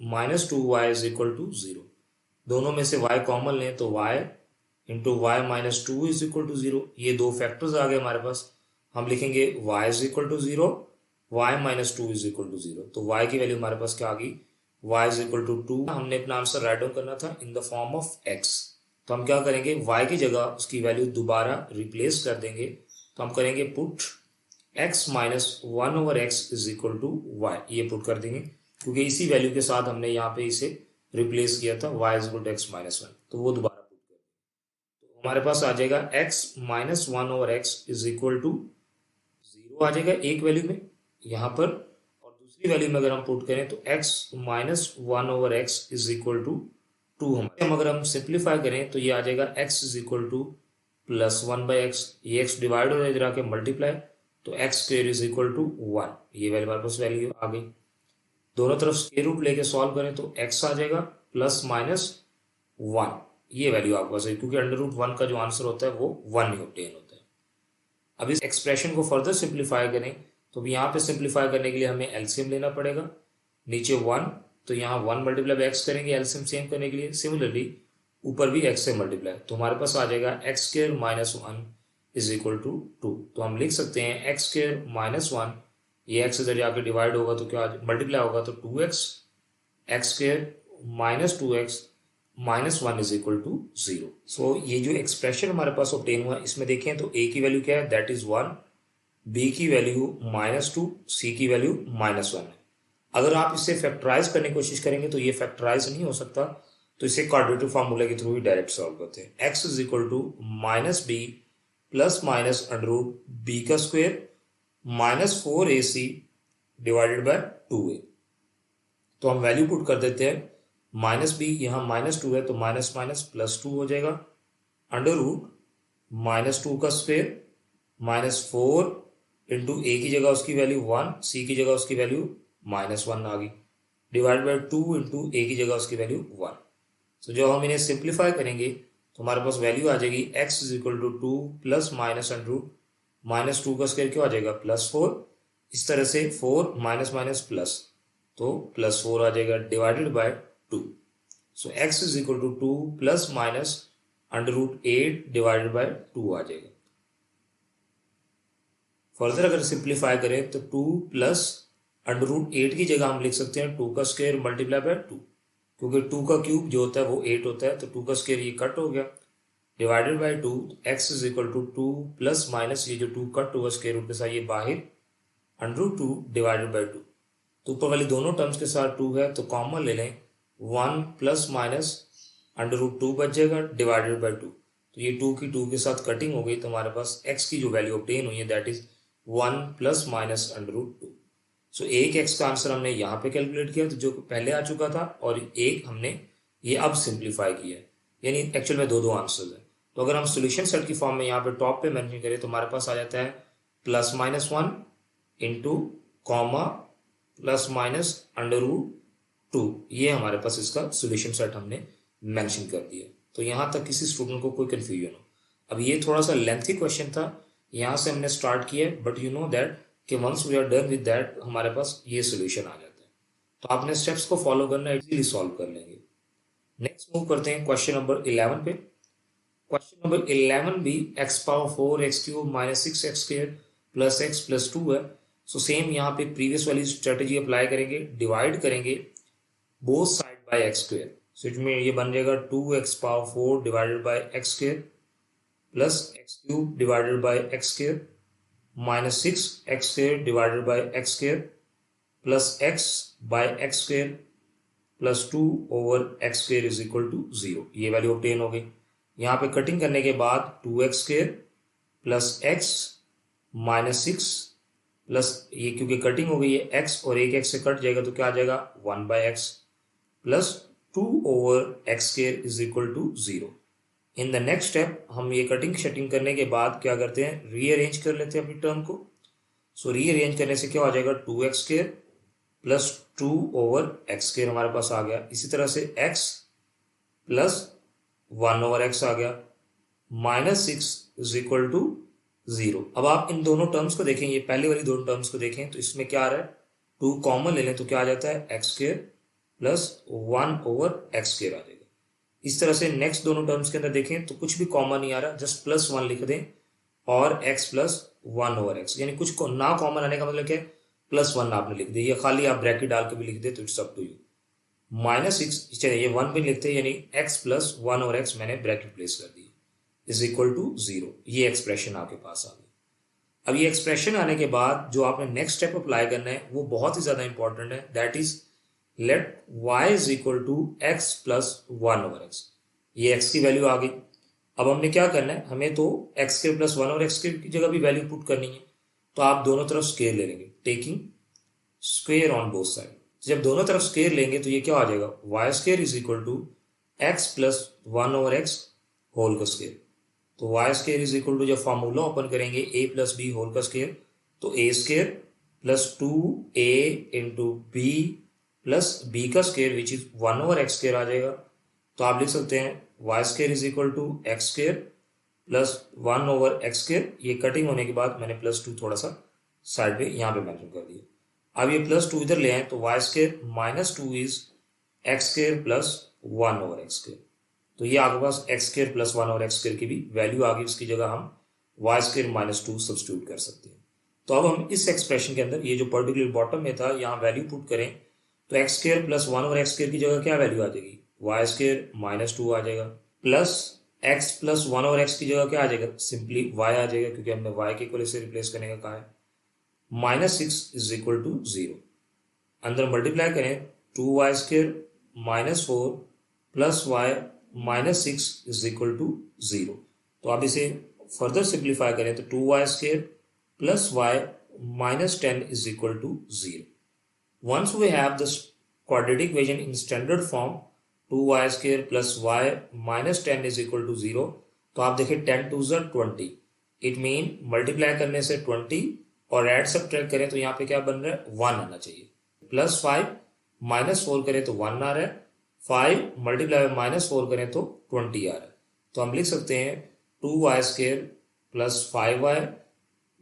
-2y is equal to 0। दोनों में से y कॉमन लें तो y into y minus 2 is equal to 0। ये दो फैक्टर्स आ गए हमारे पास। हम लिखेंगे y is equal to 0, y minus 2 is equal to 0। तो y की वैल्यू हमारे पास क्या आ गई, y इज इक्वल टू 2। हमने अपना आंसर राइट डाउन करना था in the form of x। तो हम क्या करेंगे, y की जगह उसकी वैल्यू दोबारा रिप्लेस कर देंगे। तो हम करेंगे put x minus 1 over x is equal to y, ये पुट कर देंगे क्योंकि इसी वैल्यू के साथ हमने यहाँ पे इसे रिप्लेस किया था, y is equal to x minus 1। तो वो दोबारा पुट कर देंगे। तो हमारे पास आ जाएगा x minus 1 over x is equal to 0 आ जाएगा एक वैल्यू में यहाँ पर, और दूसरी वैल्यू में अगर हम पुट करें तो x minus 1 over x is equal to 2। हम अगर हम सिंप्लीफाई करें तो ये आ जाएगा x is equal to plus 1 by x, ये x डिवाइड हो इधर आके मल्टीप्लाई, तो x square is equal to 1। ये वैल्यू हमारे पास वैल्यू आ गई। दोनों तरफ स्क्वायर रूट लेके सॉल्व करें तो x आ जाएगा प्लस माइनस 1, ये वैल्यू आपके पास है क्योंकि √1 का जो आंसर होता है वो 1 ही ऑब्टेन होता है। अब इस एक्सप्रेशन को फर्दर सिंप्लीफाई करें तो यहाँ पे सिंप्लीफाई करने के लिए हमें एलसीएम लेना पड़ेगा। नीचे 1 तो यहाँ 1 मल्टीप्लाई बाई एक्स करेंगे एलसीएम सेम करने के लिए। सिमिलरली ऊपर भी x से मल्टीप्लाई, तो हमारे पास आ जाएगा x square minus 1 is equal to 2। तो हम लिख सकते हैं एक्स स्क्वायर माइनस 1, ये x इधर जाकर डिवाइड होगा तो क्या मल्टीप्लाई होगा तो 2x, x square minus 2x minus 1 is equal to 0। So ये जो एक्सप्रेशन हमारे पास ऑब्टेन हुआ इसमें देखें तो a की वैल्यू क्या है, दैट इज 1, b की वैल्यू -2, c की वैल्यू -1 है। अगर आप इसे फैक्टराइज करने की कोशिश करेंगे तो ये फैक्टराइज नहीं हो सकता, तो इसे क्वाड्रेटिक फार्मूला के थ्रू ही डायरेक्ट सॉल्व करते हैं। x is equal to -b plus minus under b का square -4ac divided by 2a। तो हम वैल्यू पुट कर देते हैं, -b यहाँ -2 है तो माइनस माइनस प्लस 2 हो जाएगा, अंडर रूट -2 का स्क्वायर -4 इंटू a की जगह उसकी वैल्यू 1, c की जगह उसकी वैल्यू -1 आ गई, डिवाइड बाय 2 इंटू a की जगह उसकी वैल्यू 1। तो जब हम इन्हें सिंप्लीफाई करेंगे तो हमारे पास वैल्यू आ जाएगी x is equal to 2 plus minus under root -2 का स्क्वायर क्यों आ जाएगा +4, इस तरह से 4 माइनस माइनस प्लस, तो +4 आ जाएगा divided by 2। So x is equal to 2 plus minus under root 8 divided by 2 आ जाएगा। फर्दर अगर सिंप्लीफाई करें तो 2 प्लस अंडर रूट 8 की जगह हम लिख सकते हैं 2 का स्क्वायर मल्टीप्लाई बाय 2, क्योंकि 2 का क्यूब जो होता है वो 8 होता है, तो 2 का स्क्वायर ये कट हो गया, divided by 2, x is equal to 2 plus minus ये जो 2 कट हुआ स्क्वायर रूट के साथ ये बाहर अंडर रूट 2 डिवाइडेड बाय 2। तो ऊपर वाली दोनों टर्म्स के साथ 2 है तो कॉमन ले लें, 1 प्लस माइनस अंडर रूट 2 बच जाएगा डिवाइडेड बाय 2। तो ये 2 की 2 के साथ कटिंग हो गई, तो हमारे पास x की जो वैल्यू ऑब्टेन हुई है that is 1 plus minus under root 2। So एक x का आंसर हमने यहाँ पे कैलकुलेट किया तो जो पहले आ चुका था, और एक हमने ये अब सिंप्लीफाई किया, यानी एक्चुअल में दो आंसर है। तो अगर हम सोल्यूशन सेट की फॉर्म में यहाँ पे टॉप पे मेंशन करें तो हमारे पास आ जाता है +-1 into comma plus minus under root 2, ये हमारे पास इसका सोल्यूशन सेट हमने मेंशन कर दिया। तो यहाँ तक किसी स्टूडेंट को कोई कंफ्यूजन हो। अब ये थोड़ा सा लेंथी क्वेश्चन था, यहाँ से हमने स्टार्ट किया, बट यू नो दैट कि once we are done with that हमारे पास ये सोल्यूशन आ जाता है। तो आपने स्टेप्स को फॉलो करना, इजीली सॉल्व कर लेंगे। नेक्स्ट मूव करते हैं क्वेश्चन नंबर 11 पे। क्वेश्चन नंबर 11 भी x⁴ x³ - 6x² plus x plus 2 है। सो सेम यहाँ पे प्रीवियस वाली स्ट्रेटेजी अप्लाई करेंगे, डिवाइड करेंगे both side by x square. So इसमें ये बन जाएगा 2x power 4 divided by x square plus x cube divided by x square minus 6x square divided by x square plus x by x square plus 2 over x square is equal to 0। ये value obtain हो गई। यहाँ पे cutting करने के बाद 2x square plus x minus 6 plus ये क्योंकि कटिंग हो गई है x और एक x से कट जाएगा तो क्या आ जाएगा 1 by x plus 2 over x square is equal to 0। In the next step हम ये कटिंग शटिंग करने के बाद क्या करते हैं, रीअरेंज कर लेते हैं अपनी टर्म को। सो रीअरेंज करने से क्या हो जाएगा 2x square plus 2 over x square हमारे पास आ गया। इसी तरह से x प्लस 1 ओवर एक्स आ गया माइनस 6 इज इक्वल टू 0। अब आप इन दोनों टर्म्स को देखें, ये पहले वाली दोनों टर्म्स को देखें तो इसमें क्या आ रहा है 2 कॉमन ले लें तो क्या आ जाता है x square plus 1 over x square आ जाएगा। इस तरह से नेक्स्ट दोनों टर्म्स के अंदर देखें तो कुछ भी कॉमन नहीं आ रहा, जस्ट प्लस 1 लिख दें और x प्लस 1 ओवर एक्स, यानी कुछ ना कॉमन आने का मतलब क्या है प्लस 1 आपने लिख दिया, या खाली आप ब्रैकेट डाल के भी लिख दे तो it's up to you. Minus 6 चलिए ये 1 भी लिखते हैं, यानी x प्लस 1 ओवर एक्स मैंने ब्रैकेट प्लेस कर दी इज इक्वल टू 0। ये एक्सप्रेशन आपके पास आ गई। अब ये एक्सप्रेशन आने के बाद जो आपने नेक्स्ट स्टेप अप्लाई करना है वो बहुत ही ज्यादा इंपॉर्टेंट है, that is let y is equal to x plus 1 over x. ये x की वैल्यू आ गई। अब हमने क्या करना है, हमें तो x स्क्वायर प्लस 1 और x स्क्वायर की जगह भी वैल्यू पुट करनी है, तो आप दोनों तरफ स्क्वायर ले लेंगे, taking square on both side. जब दोनों तरफ स्क्वायर लेंगे तो ये क्या आ जाएगा y square is equal to x plus 1 over x whole का स्क्वायर। तो Y square is equal to जब फॉर्मूला ओपन करेंगे a प्लस बी होल का स्क्वायर, तो a square plus 2a into B plus B का square which is 1 over x square आ जाएगा। तो आप लिख सकते हैं y square is equal to x square plus 1 over x square. ये कटिंग होने के बाद मैंने प्लस 2 थोड़ा सा साइड पे यहाँ पे मेंशन कर दिया। अब ये प्लस 2 इधर ले आए तो Y square minus 2 is x square plus 1 over x square. तो ये आपके पास x square plus 1 over x square की भी वैल्यू आ गई, उसकी जगह हम वाई स्क्वायर माइनस 2 सब्स्टिट्यूट कर सकते हैं। तो अब हम इस एक्सप्रेशन के अंदर ये जो पर्टिकुलर बॉटम में था यहाँ वैल्यू पुट करें तो x square plus 1 over x square की जगह क्या वैल्यू आ जाएगी वाई स्क्वायर माइनस 2 आ जाएगा, plus x plus 1 over x की जगह क्या आ जाएगा सिंपली वाई आ जाएगा, क्योंकि हमने वाई के इक्वल से रिप्लेस करने का कहा है। Minus 6 is equal to 0। अंदर मल्टीप्लाई करें 2y square minus 4 plus y minus 6 is equal to 0। तो आप इसे फर्दर सिंप्लीफाई करें तो 2y square plus y minus 10 is equal to 0। Once we have this quadratic equation in standard form 2y square plus y minus 10 is equal to 0, तो आप देखिए 10 to the 20, it mean multiply करने से 20 और add subtract करें तो यहाँ पे क्या बन रहा है 1 आना चाहिए, प्लस 5 माइनस 4 करें तो 1 आ रहा है, 5 मल्टीप्लाई बाय माइनस 4 करें तो 20 आ रहा है। तो हम लिख सकते हैं 2y square plus 5y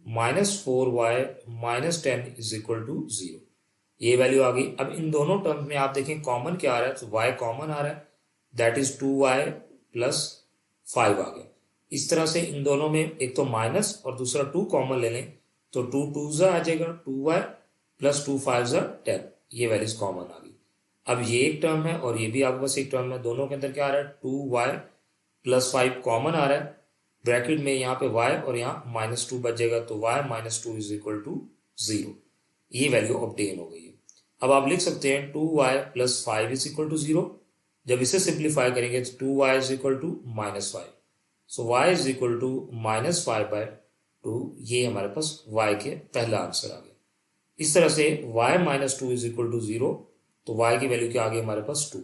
minus 4y minus 10 is equal to 0। ये वैल्यू आ गई। अब इन दोनों टर्म्स में आप देखें कॉमन क्या आ रहा है, तो y कॉमन आ रहा है, दैट इज 2y प्लस 5 आ गया। इस तरह से इन दोनों में एक तो माइनस और दूसरा 2 कॉमन ले लें तो 2 2 जा आ जाएगा 2y प्लस 2 5 जा 10, ये वैल्यूज कॉमन आ गई। अब ये एक टर्म है और ये भी आपके पास एक टर्म है, दोनों के अंदर क्या आ रहा है 2y प्लस 5 कॉमन आ रहा है, ब्रैकेट में यहाँ पे y और यहाँ माइनस 2 बच जाएगा, तो y minus 2 is equal to 0। ये वैल्यू ऑब्टेन हो गई है। अब आप लिख सकते हैं 2y plus 5 is equal to 0। जब इसे सिंप्लीफाई करेंगे तो 2y is equal to minus 5, so y is equal to minus 5 by 2। ये हमारे पास y के पहला आंसर आ गया। इस तरह से y minus 2 is equal to 0, तो y की वैल्यू क्या आ गई हमारे पास 2।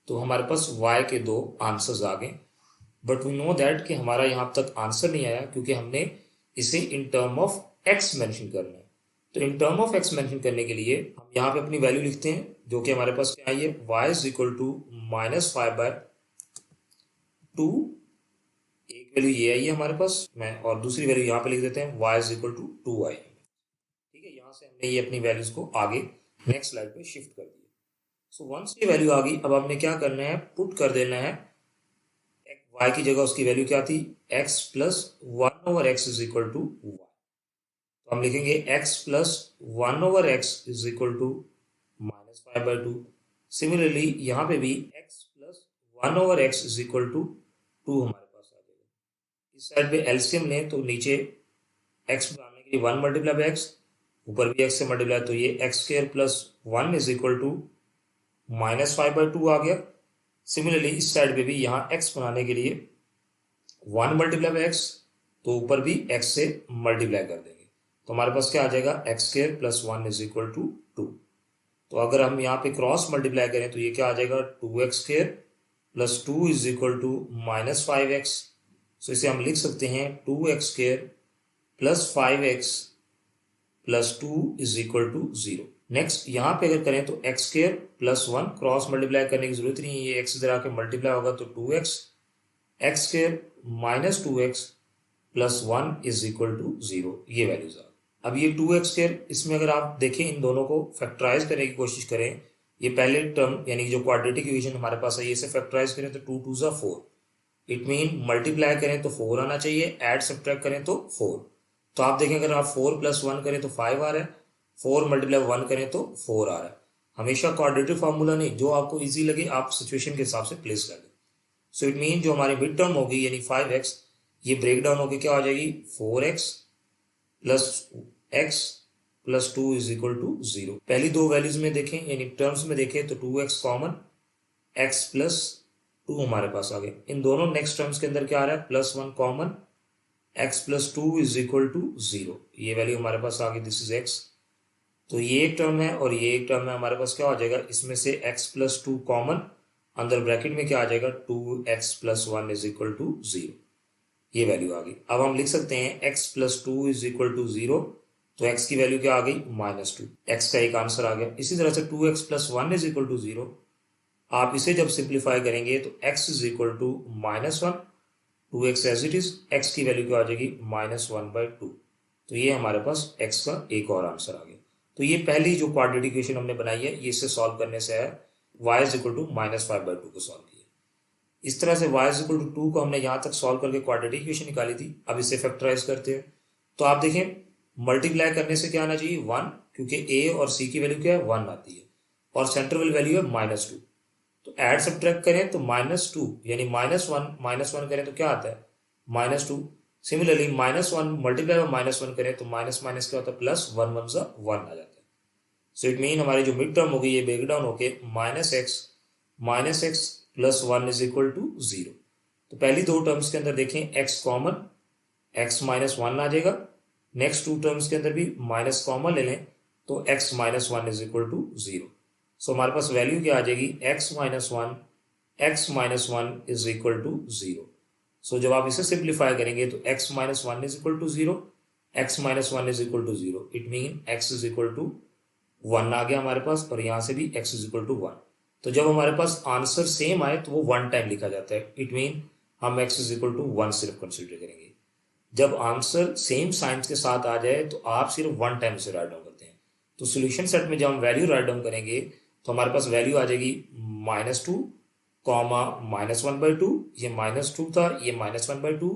तो हमारे पास y के दो आंसर्स आ गए, बट वी नो दैट कि हमारा यहाँ तक आंसर नहीं आया क्योंकि हमने इसे इन टर्म ऑफ x मेंशन करना है। तो इन टर्म ऑफ x मेंशन करने के लिए हम यहाँ पे अपनी वैल्यू लिखते हैं जो कि हमारे पास क्या आई है y is equal to minus 5 by 2। एक वैल्यू ये आई है हमारे पास मैं, और दूसरी वैल्यू यहाँ पे लिख देते हैं y is equal to 2y। ठीक है, यहाँ से हमने ये अपनी वैल्यूज को आगे नेक्स्ट स्लाइड पे शिफ्ट कर दिया। सो वंस ये वैल्यू आ गई, अब हमने क्या करना है पुट कर देना है y की जगह उसकी वैल्यू क्या थी x plus 1 over x is equal to y। तो हम लिखेंगे x plus 1 over x is equal to minus 5 by 2। Similarly यहाँ पे भी x plus 1/x is equal to 2 हमारे पास आ जाएगा। इस साइड पे एलसीएम लें तो नीचे x बनाने के लिए 1 मल्टीप्लाई बाई एक्स, ऊपर भी x से मल्टीप्लाई, तो ये x square plus 1 is equal to -5/2 आ गया। सिमिलरली इस साइड पे भी यहाँ x बनाने के लिए 1 मल्टीप्लाई बाई एक्स, तो ऊपर भी x से मल्टीप्लाई कर देंगे, तो हमारे पास क्या आ जाएगा x² plus 1 is equal to 2। तो अगर हम यहाँ पे क्रॉस मल्टीप्लाई करें तो ये क्या आ जाएगा 2x² plus 2 is equal to -5x। So इसे हम लिख सकते हैं 2x² plus 5x plus 2 is equal to 0। Next यहाँ पे अगर करें तो x² प्लस 1 क्रॉस मल्टीप्लाई करने की जरूरत नहीं है, ये x इधर आके मल्टीप्लाई होगा तो 2x, x² minus 2x plus 1 is equal to 0, ये वैल्यूज आ। अब ये 2x², इसमें अगर आप देखें इन दोनों को फैक्टराइज करने की कोशिश करें, ये पहले टर्म यानी जो क्वाड्रेटिक इक्वेशन हमारे पास है ये से फैक्टराइज करें तो 2 2 4, इट मीन मल्टीप्लाई करें तो 4 आना चाहिए, ऐड सब्ट्रैक्ट करें तो 4। तो आप देखें अगर आप 4 प्लस 1 करें तो 5 आ रहा है, 4 मल्टीप्लाई 1 करें तो 4 आ रहा है। हमेशा क्वाड्रेटिक फार्मूला नहीं, जो आपको इजी लगे आप सिचुएशन के हिसाब से प्लेस कर दें। सो इट मीन जो हमारी मिड टर्म होगी यानी 5x, ये ब्रेक डाउन होकर क्या आ जाएगी 4x plus x plus 2 is equal to 0। पहली दो वैल्यूज में देखें यानी टर्म्स में देखें तो 2x कॉमन, x प्लस 2 हमारे पास आ गए। इन दोनों नेक्स्ट टर्म्स के अंदर क्या आ रहा है plus 1 common, x plus 2 is equal to 0, ये वैल्यू हमारे पास आ गई, दिस इज x। तो ये एक टर्म है और ये एक टर्म है, हमारे पास क्या हो जाएगा इसमें से x प्लस 2 कॉमन, अंदर ब्रैकेट में क्या आ जाएगा 2x plus 1 is equal to 0, ये वैल्यू आ गई। अब हम लिख सकते हैं x plus 2 is equal to 0, तो x की वैल्यू क्या आ गई -2, x का एक आंसर आ गया। इसी तरह से 2x plus 1 is equal to 0, आप इसे जब सिंप्लीफाई करेंगे तो x is equal to -1, 2x as it is, x की वैल्यू क्या आ जाएगी -1/2, तो ये हमारे पास x का एक और आंसर आ गया। तो ये पहली जो क्वाड्रेटिक इक्वेशन हमने बनाई है ये इससे सॉल्व करने से है, y इज इक्वल टू -5/2 को सॉल्व किया। इस तरह से y इज इक्वल टू 2 को हमने यहाँ तक सॉल्व करके क्वाड्रेटिक इक्वेशन निकाली थी। अब इसे फैक्टराइज करते हैं तो आप देखें मल्टीप्लाई करने से क्या आना चाहिए 1, क्योंकि a और c की वैल्यू क्या है 1 आती है और सेंटर वाली वैल्यू है -2। तो ऐड सब्ट्रैक्ट करें तो -2 यानी -1 करें तो क्या आता है -2। सिमिलरली -1 मल्टीप्लाई बाय -1 करें तो माइनस माइनस क्या होता है प्लस, 1 1 सा 1 आ जाता है। सो इट मीन हमारी जो मिड टर्म होगी ये ब्रेक डाउन होके -x plus 1 is equal to 0। तो पहली दो टर्म्स के अंदर देखें x कॉमन, x माइनस 1 आ जाएगा। नेक्स्ट टू टर्म्स के अंदर भी माइनस कॉमन ले लें तो x minus 1 is equal to 0। So हमारे पास वैल्यू क्या आ जाएगी x minus 1 is equal to 0। So जब आप इसे सिंप्लीफाई करेंगे तो x minus 1 is equal to 0, x minus 1 is equal to 0, it mean x is equal to 1 आ गया हमारे पास, और यहां से भी x इज इक्वल टू 1। तो जब हमारे पास आंसर सेम आए तो वो 1 टाइम लिखा जाता है, इट मीन हम x इज इक्वल टू 1 सिर्फ कंसिडर करेंगे। जब आंसर सेम साइंस के साथ आ जाए तो आप सिर्फ 1 टाइम से राइट डाउन करते हैं। तो सोल्यूशन सेट में जब हम वैल्यू राइट डाउन करेंगे तो हमारे पास वैल्यू आ जाएगी -2 कॉमा -1/2, ये -2 था, ये -1/2,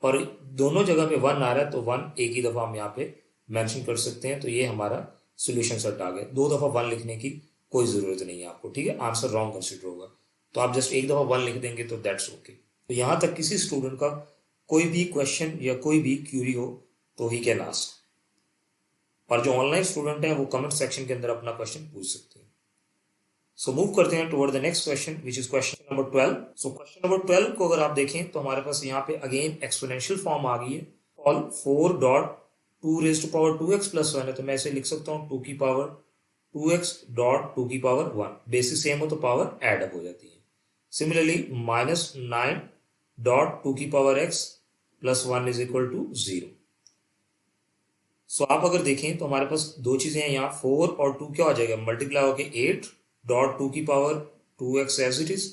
और दोनों जगह पे 1 आ रहा है तो 1 एक ही दफा हम यहाँ पे मेंशन कर सकते हैं। तो ये हमारा सोल्यूशन सेट आ गया। दो दफा 1 लिखने की कोई जरूरत नहीं है आपको, ठीक है, आंसर रॉन्ग कंसिडर होगा। तो आप जस्ट एक दफा 1 लिख देंगे तो दैट्स ओके। तो यहाँ तक किसी स्टूडेंट का कोई भी क्वेश्चन या कोई भी क्यूरी हो तो ही कैन आस्क, और जो ऑनलाइन स्टूडेंट है वो कमेंट सेक्शन के अंदर अपना क्वेश्चन पूछ सकते हैं। सो मूव करते हैं toward the next question which is question number 12। So question number 12 को अगर आप देखें तो हमारे पास यहाँ पे अगेन एक्सपोनेंशियल फॉर्म आ गई है। All 4.2 raise to power 2x plus 1 है, तो मैं इसे लिख सकता हूँ 2 की पावर 2x डॉट 2 की पावर 1, बेसिस सेम हो तो पावर एड अप हो जाती है। सिमिलरली -9 डॉट 2 की power x plus 1 is equal to 0। So आप अगर देखें तो हमारे पास दो चीजें हैं यहाँ, 4 और 2 क्या हो जाएगा मल्टीप्लाई होके 8 डॉट 2 की power 2x as it is,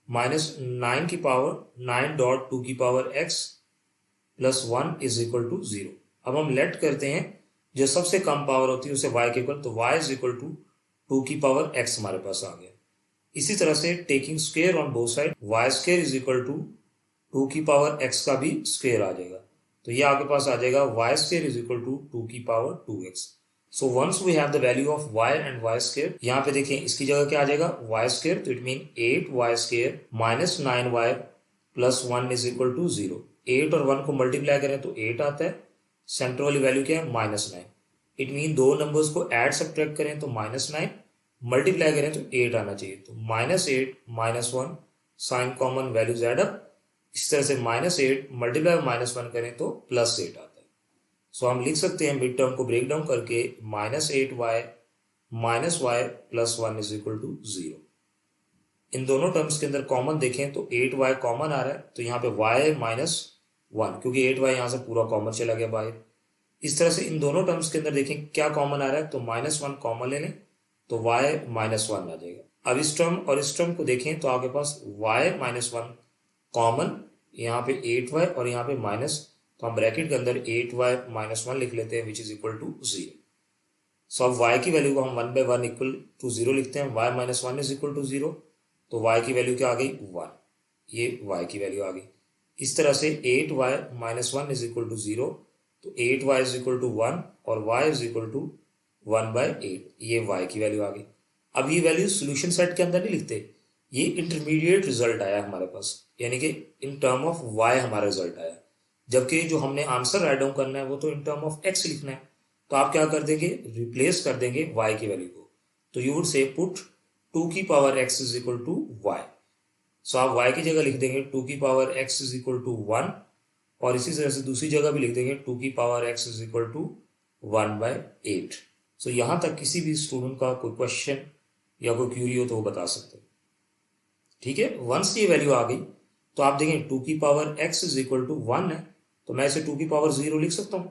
-9 की पावर 9 डॉट 2 की power x plus 1 is equal to 0। अब हम लेट करते हैं जो सबसे कम पावर होती है उसे y के इक्वल, तो y इज इक्वल टू 2 की पावर x हमारे पास आ गया। इसी तरह से taking square on both side, y square is equal to 2 की पावर x का भी स्क्वायर आ जाएगा। तो ये आपके पास आ जाएगा y square is equal to 2 की power 2x। So once we have the value of y and y square, यहाँ पे देखें इसकी जगह क्या आ जाएगा y स्क्वायर, तो it mean 8y square minus 9y plus 1 is equal to 0। 8 और 1 को मल्टीप्लाई करें तो 8 आता है, सेंटर वाली वैल्यू क्या है -9। इट मीन दो नंबर्स को ऐड सब्ट्रैक्ट करें तो -9, मल्टीप्लाई करें तो 8 आना चाहिए, तो -8 -1 sign common values add up, इस तरह से -8 मल्टीप्लाई -1 करें तो +8 आता है। सो हम लिख सकते हैं मिड टर्म को ब्रेक डाउन करके -8y -y plus 1 is equal to 0। इन दोनों टर्म्स के अंदर कॉमन देखें तो 8y कॉमन आ रहा है, तो यहाँ पे y -1, क्योंकि 8y यहाँ से पूरा कॉमन चला गया बाहर। इस तरह से इन दोनों टर्म्स के अंदर देखें क्या कॉमन आ रहा है, तो -1 कॉमन ले लें तो y -1 आ जाएगा। अब इस टर्म और इस टर्म को देखें तो आपके पास y -1 कॉमन, यहाँ पे 8y और यहाँ पे माइनस, तो हम ब्रैकेट के अंदर 8y -1 लिख लेते हैं विच इज इक्वल टू 0। सो अब y की वैल्यू को हम 1/1 इक्वल टू 0 लिखते हैं, y -1 इज इक्वल टू 0, तो y की वैल्यू क्या आ गई 1, ये y की वैल्यू आ गई। इस तरह से 8y -1 इज इक्वल टू 0, तो 8y इज इक्वल टू 1 और y इज इक्वल टू 1/8, ये y की वैल्यू आ गई। अब ये वैल्यू सोल्यूशन सेट के अंदर नहीं लिखते, ये इंटरमीडिएट रिजल्ट आया हमारे पास, यानी कि इन टर्म ऑफ y हमारा रिजल्ट आया, जबकि जो हमने आंसर राइट डाउन करना है वो तो इन टर्म ऑफ x लिखना है। तो आप क्या कर देंगे, रिप्लेस कर देंगे y की वैल्यू को, तो यू वुड से पुट 2 की power x is equal to y। So आप y की जगह लिख देंगे 2 की power x is equal to 1, और इसी तरह से दूसरी जगह भी लिख देंगे 2 की power x is equal to 1/8। So यहां तक किसी भी स्टूडेंट का कोई क्वेश्चन या कोई क्यूरी हो तो वो बता सकते हैं। ठीक है, वंस ये वैल्यू आ गई तो आप देखें 2 की power x is equal to 1 है, तो मैं इसे 2 की पावर 0 लिख सकता हूं,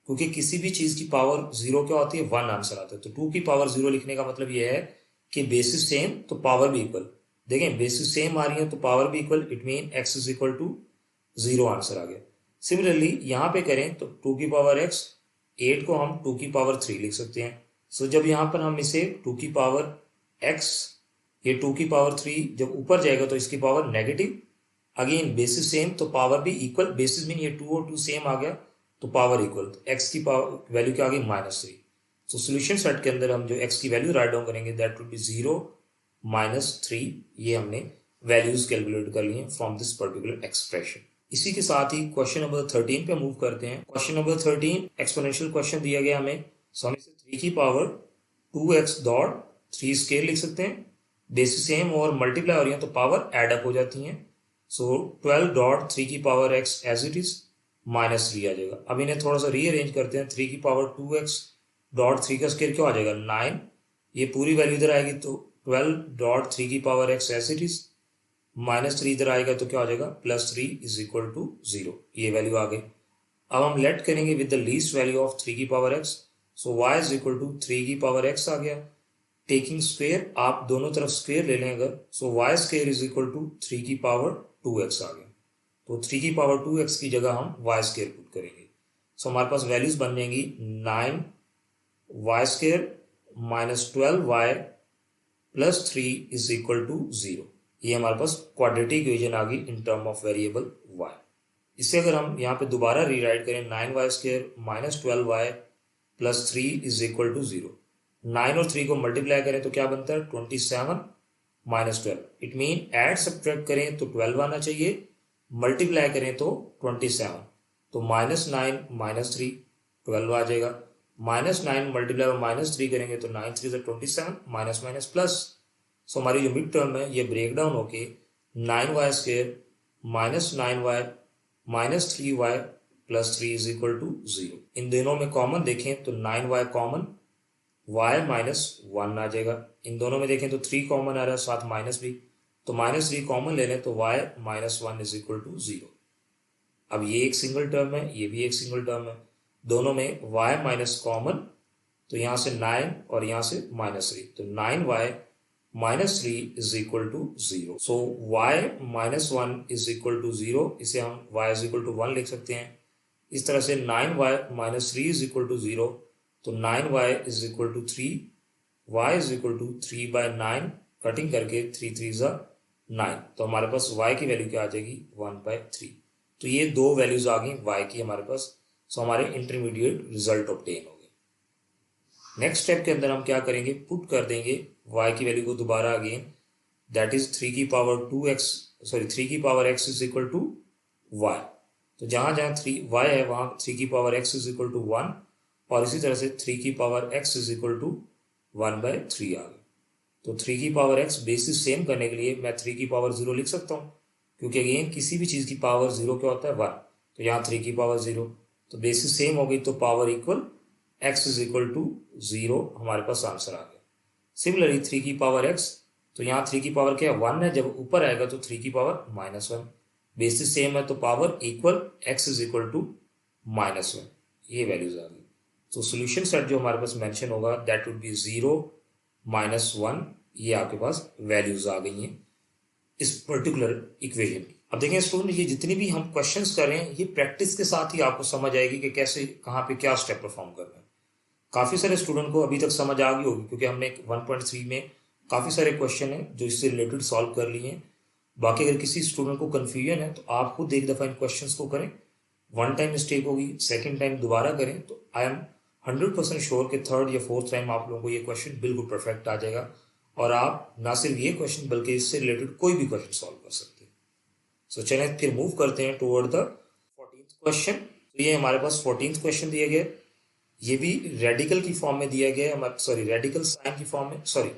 क्योंकि किसी भी चीज की पावर 0 क्या होती है 1 आंसर आता है। तो 2 की पावर 0 लिखने का मतलब यह है कि बेसिस सेम तो पावर भी इक्वल। देखें बेसिस सेम आ रही है तो पावर भी equal, it mean x is equal to 0 answer आ गया। सिमिलरली यहां पे करें तो 2 की पावर x, 8 को हम 2 की पावर 3 लिख सकते हैं। सो जब यहां पर हम इसे 2 की पावर x, ये 2 की पावर 3 जब ऊपर जाएगा तो इसकी power negative, again basis same तो पावर भी इक्वल, बेसिस मीन ये 2 और 2 सेम आ गया तो पावर इक्वल, तो x की पावर वैल्यू क्या आ गई -3। तो सोल्यूशन सेट के अंदर हम जो x की वैल्यू राइट डाउन करेंगे दैट विल बी 0 -3, ये हमने वैल्यूज कैलकुलेट कर लिए फ्रॉम दिस पर्टिकुलर एक्सप्रेशन। इसी के साथ ही क्वेश्चन नंबर 13 पे मूव करते हैं। क्वेश्चन नंबर 13 एक्सपोनेंशियल क्वेश्चन दिया गया हमें, सो हम इसे 3 की पावर 2x डॉट 3 स्केयर लिख सकते हैं, बेसिस सेम और मल्टीप्लाई हो रही है तो पावर एड अप हो जाती हैं। सो 12 डॉट 3 की power x as it is -3 आ जाएगा। अब इन्हें थोड़ा सा रीअरेंज करते हैं, 3 की पावर 2x डॉट 3 का स्केयर क्यों आ जाएगा 9, ये पूरी वैल्यू इधर आएगी तो 12 डॉट 3 की power x as it is, -3 इधर आएगा तो क्या हो जाएगा +3 इज इक्वल टू 0, ये वैल्यू आ गई। अब हम लेट करेंगे with the least value of 3 की power x, so y is equal to 3 की पावर x आ गया। टेकिंग स्क्वेयर, आप दोनों तरफ स्क्वेयर ले लें अगर, so y square is equal to 3 की पावर 2x आ गया, तो 3 की पावर 2x की जगह हम y स्क्वेयर पुट करेंगे। सो हमारे पास वैल्यूज बन जाएंगी 9y square -12y plus 3 is equal to 0। ये हमारे पास क्वाड्रेटिक इक्वेशन आ गई in term of variable y। इसे अगर हम यहाँ पे दोबारा रीराइट करें 9y square -12y plus 3 is equal to 0, 9 और 3 को मल्टीप्लाई करें तो क्या बनता है 27 -12, इट मीन ऐड सब्ट्रैक्ट करें तो 12 आना चाहिए, मल्टीप्लाई करें तो 27, तो -9 -3 12 आ जाएगा, -9 मल्टीप्लाई और -3 करेंगे तो 9 3 27 माइनस माइनस प्लस। सो हमारी जो मिड टर्म है ये ब्रेक डाउन होके 9y square -9y -3y plus 3 is equal to 0। इन दोनों में कॉमन देखें तो 9y कॉमन, y -1 आ जाएगा। इन दोनों में देखें तो 3 कॉमन आ रहा है, साथ माइनस भी, तो -3 कॉमन ले लें तो y -1 इज इक्वल टू 0। अब ये एक सिंगल टर्म है, ये भी एक सिंगल टर्म है, दोनों में y माइनस कॉमन, तो यहां से 9 और यहां से -3, तो 9y -3 is equal to 0। So y -1 is equal to 0, इसे हम y इज इक्वल टू 1 लिख सकते हैं। इस तरह से 9y -3 इज इक्वल टू 0, तो 9y is equal to 3, y is equal to 3/9, cutting करके 3 3 9, तो हमारे पास y की वैल्यू क्या आ जाएगी 1/3। तो ये दो वैल्यूज आ गई y की हमारे पास, सो हमारे इंटरमीडिएट रिजल्ट ऑब्टेन हो गए। नेक्स्ट स्टेप के अंदर हम क्या करेंगे, पुट कर देंगे y की वैल्यू को दोबारा अगेन, दैट इज 3 की पावर 2x, सॉरी 3 की power x is equal to y। तो जहां जहां 3y है वहां 3 की power x is equal to 1, और इसी तरह से 3 की power x is equal to 1/3 आ गया। तो 3 की पावर x बेसिस सेम करने के लिए मैं 3 की पावर 0 लिख सकता हूँ, क्योंकि अगेन किसी भी चीज़ की पावर 0 क्या होता है 1, तो यहाँ 3 की पावर 0, तो बेसिस सेम हो गई, तो power equal x is equal to 0, हमारे पास आंसर आ गया। सिमिलरली 3 की पावर x, तो यहाँ 3 की पावर क्या है 1 है, जब ऊपर आएगा तो 3 की पावर -1, बेसिस सेम है तो power equal x is equal to -1, ये वैल्यूज आ गई। तो सोल्यूशन सेट जो हमारे पास मेंशन होगा दैट वुड बी 0, -1, ये आपके पास वैल्यूज आ गई हैं इस पर्टिकुलर इक्वेशन की। अब देखें स्टूडेंट, ये जितनी भी हम क्वेश्चंस कर रहे हैं ये प्रैक्टिस के साथ ही आपको समझ आएगी कि कैसे कहाँ पे क्या स्टेप परफॉर्म करना है। काफ़ी सारे स्टूडेंट को अभी तक समझ आ गई होगी, क्योंकि हमने 1.3 में काफ़ी सारे क्वेश्चन हैं जो इससे रिलेटेड सॉल्व कर लिए हैं। बाकी अगर किसी स्टूडेंट को कन्फ्यूजन है तो आप खुद एक दफ़ा इन क्वेश्चंस को करें, वन टाइम मिस्टेक होगी, सेकेंड टाइम दोबारा करें, तो आई एम 100% श्योर कि थर्ड या फोर्थ टाइम आप लोगों को ये क्वेश्चन बिल्कुल परफेक्ट आ जाएगा, और आप ना सिर्फ ये क्वेश्चन बल्कि इससे रिलेटेड कोई भी क्वेश्चन सॉल्व कर सकते हैं। सो चलें फिर मूव करते हैं टुवर्ड द 14th क्वेश्चन। तो ये हमारे पास 14th क्वेश्चन दिया गया है, ये भी रेडिकल की फॉर्म में दिया गया है हमारे, सॉरी रेडिकल साइन की फॉर्म में, सॉरी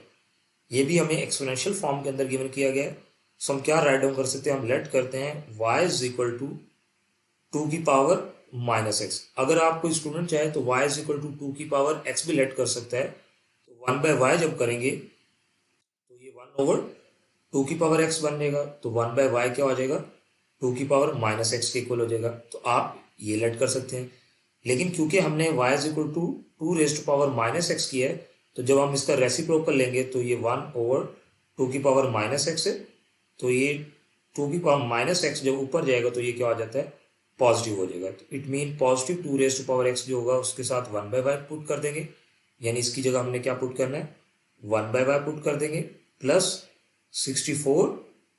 ये भी हमें एक्सपोनेंशियल फॉर्म के अंदर गिवन किया गया है। सो हम क्या राइट डाउन कर सकते हैं, हम लेट करते हैं y इज इक्वल टू 2 की पावर -x। अगर आप कोई स्टूडेंट चाहे तो y इज इक्वल टू 2 की पावर x भी लेट कर सकता है। तो 1/y जब करेंगे तो ये 1/2 की पावर x बन जाएगा, तो 1/y क्या हो जाएगा, 2 की पावर -x के इक्वल हो जाएगा। तो आप ये लेट कर सकते हैं, लेकिन क्योंकि हमने y is equal to 2 raise to power -x किया है, तो जब हम इसका रेसिप्रोकल लेंगे तो ये 1/2 की पावर -x है, तो ये 2 की पावर -x जब ऊपर जाएगा तो ये क्या हो जाता है, पॉजिटिव हो जाएगा। तो it mean positive 2 raise to power x जो होगा उसके साथ 1/y पुट कर देंगे, यानी इसकी जगह हमने क्या पुट करना है, 1/y पुट कर देंगे, plus 64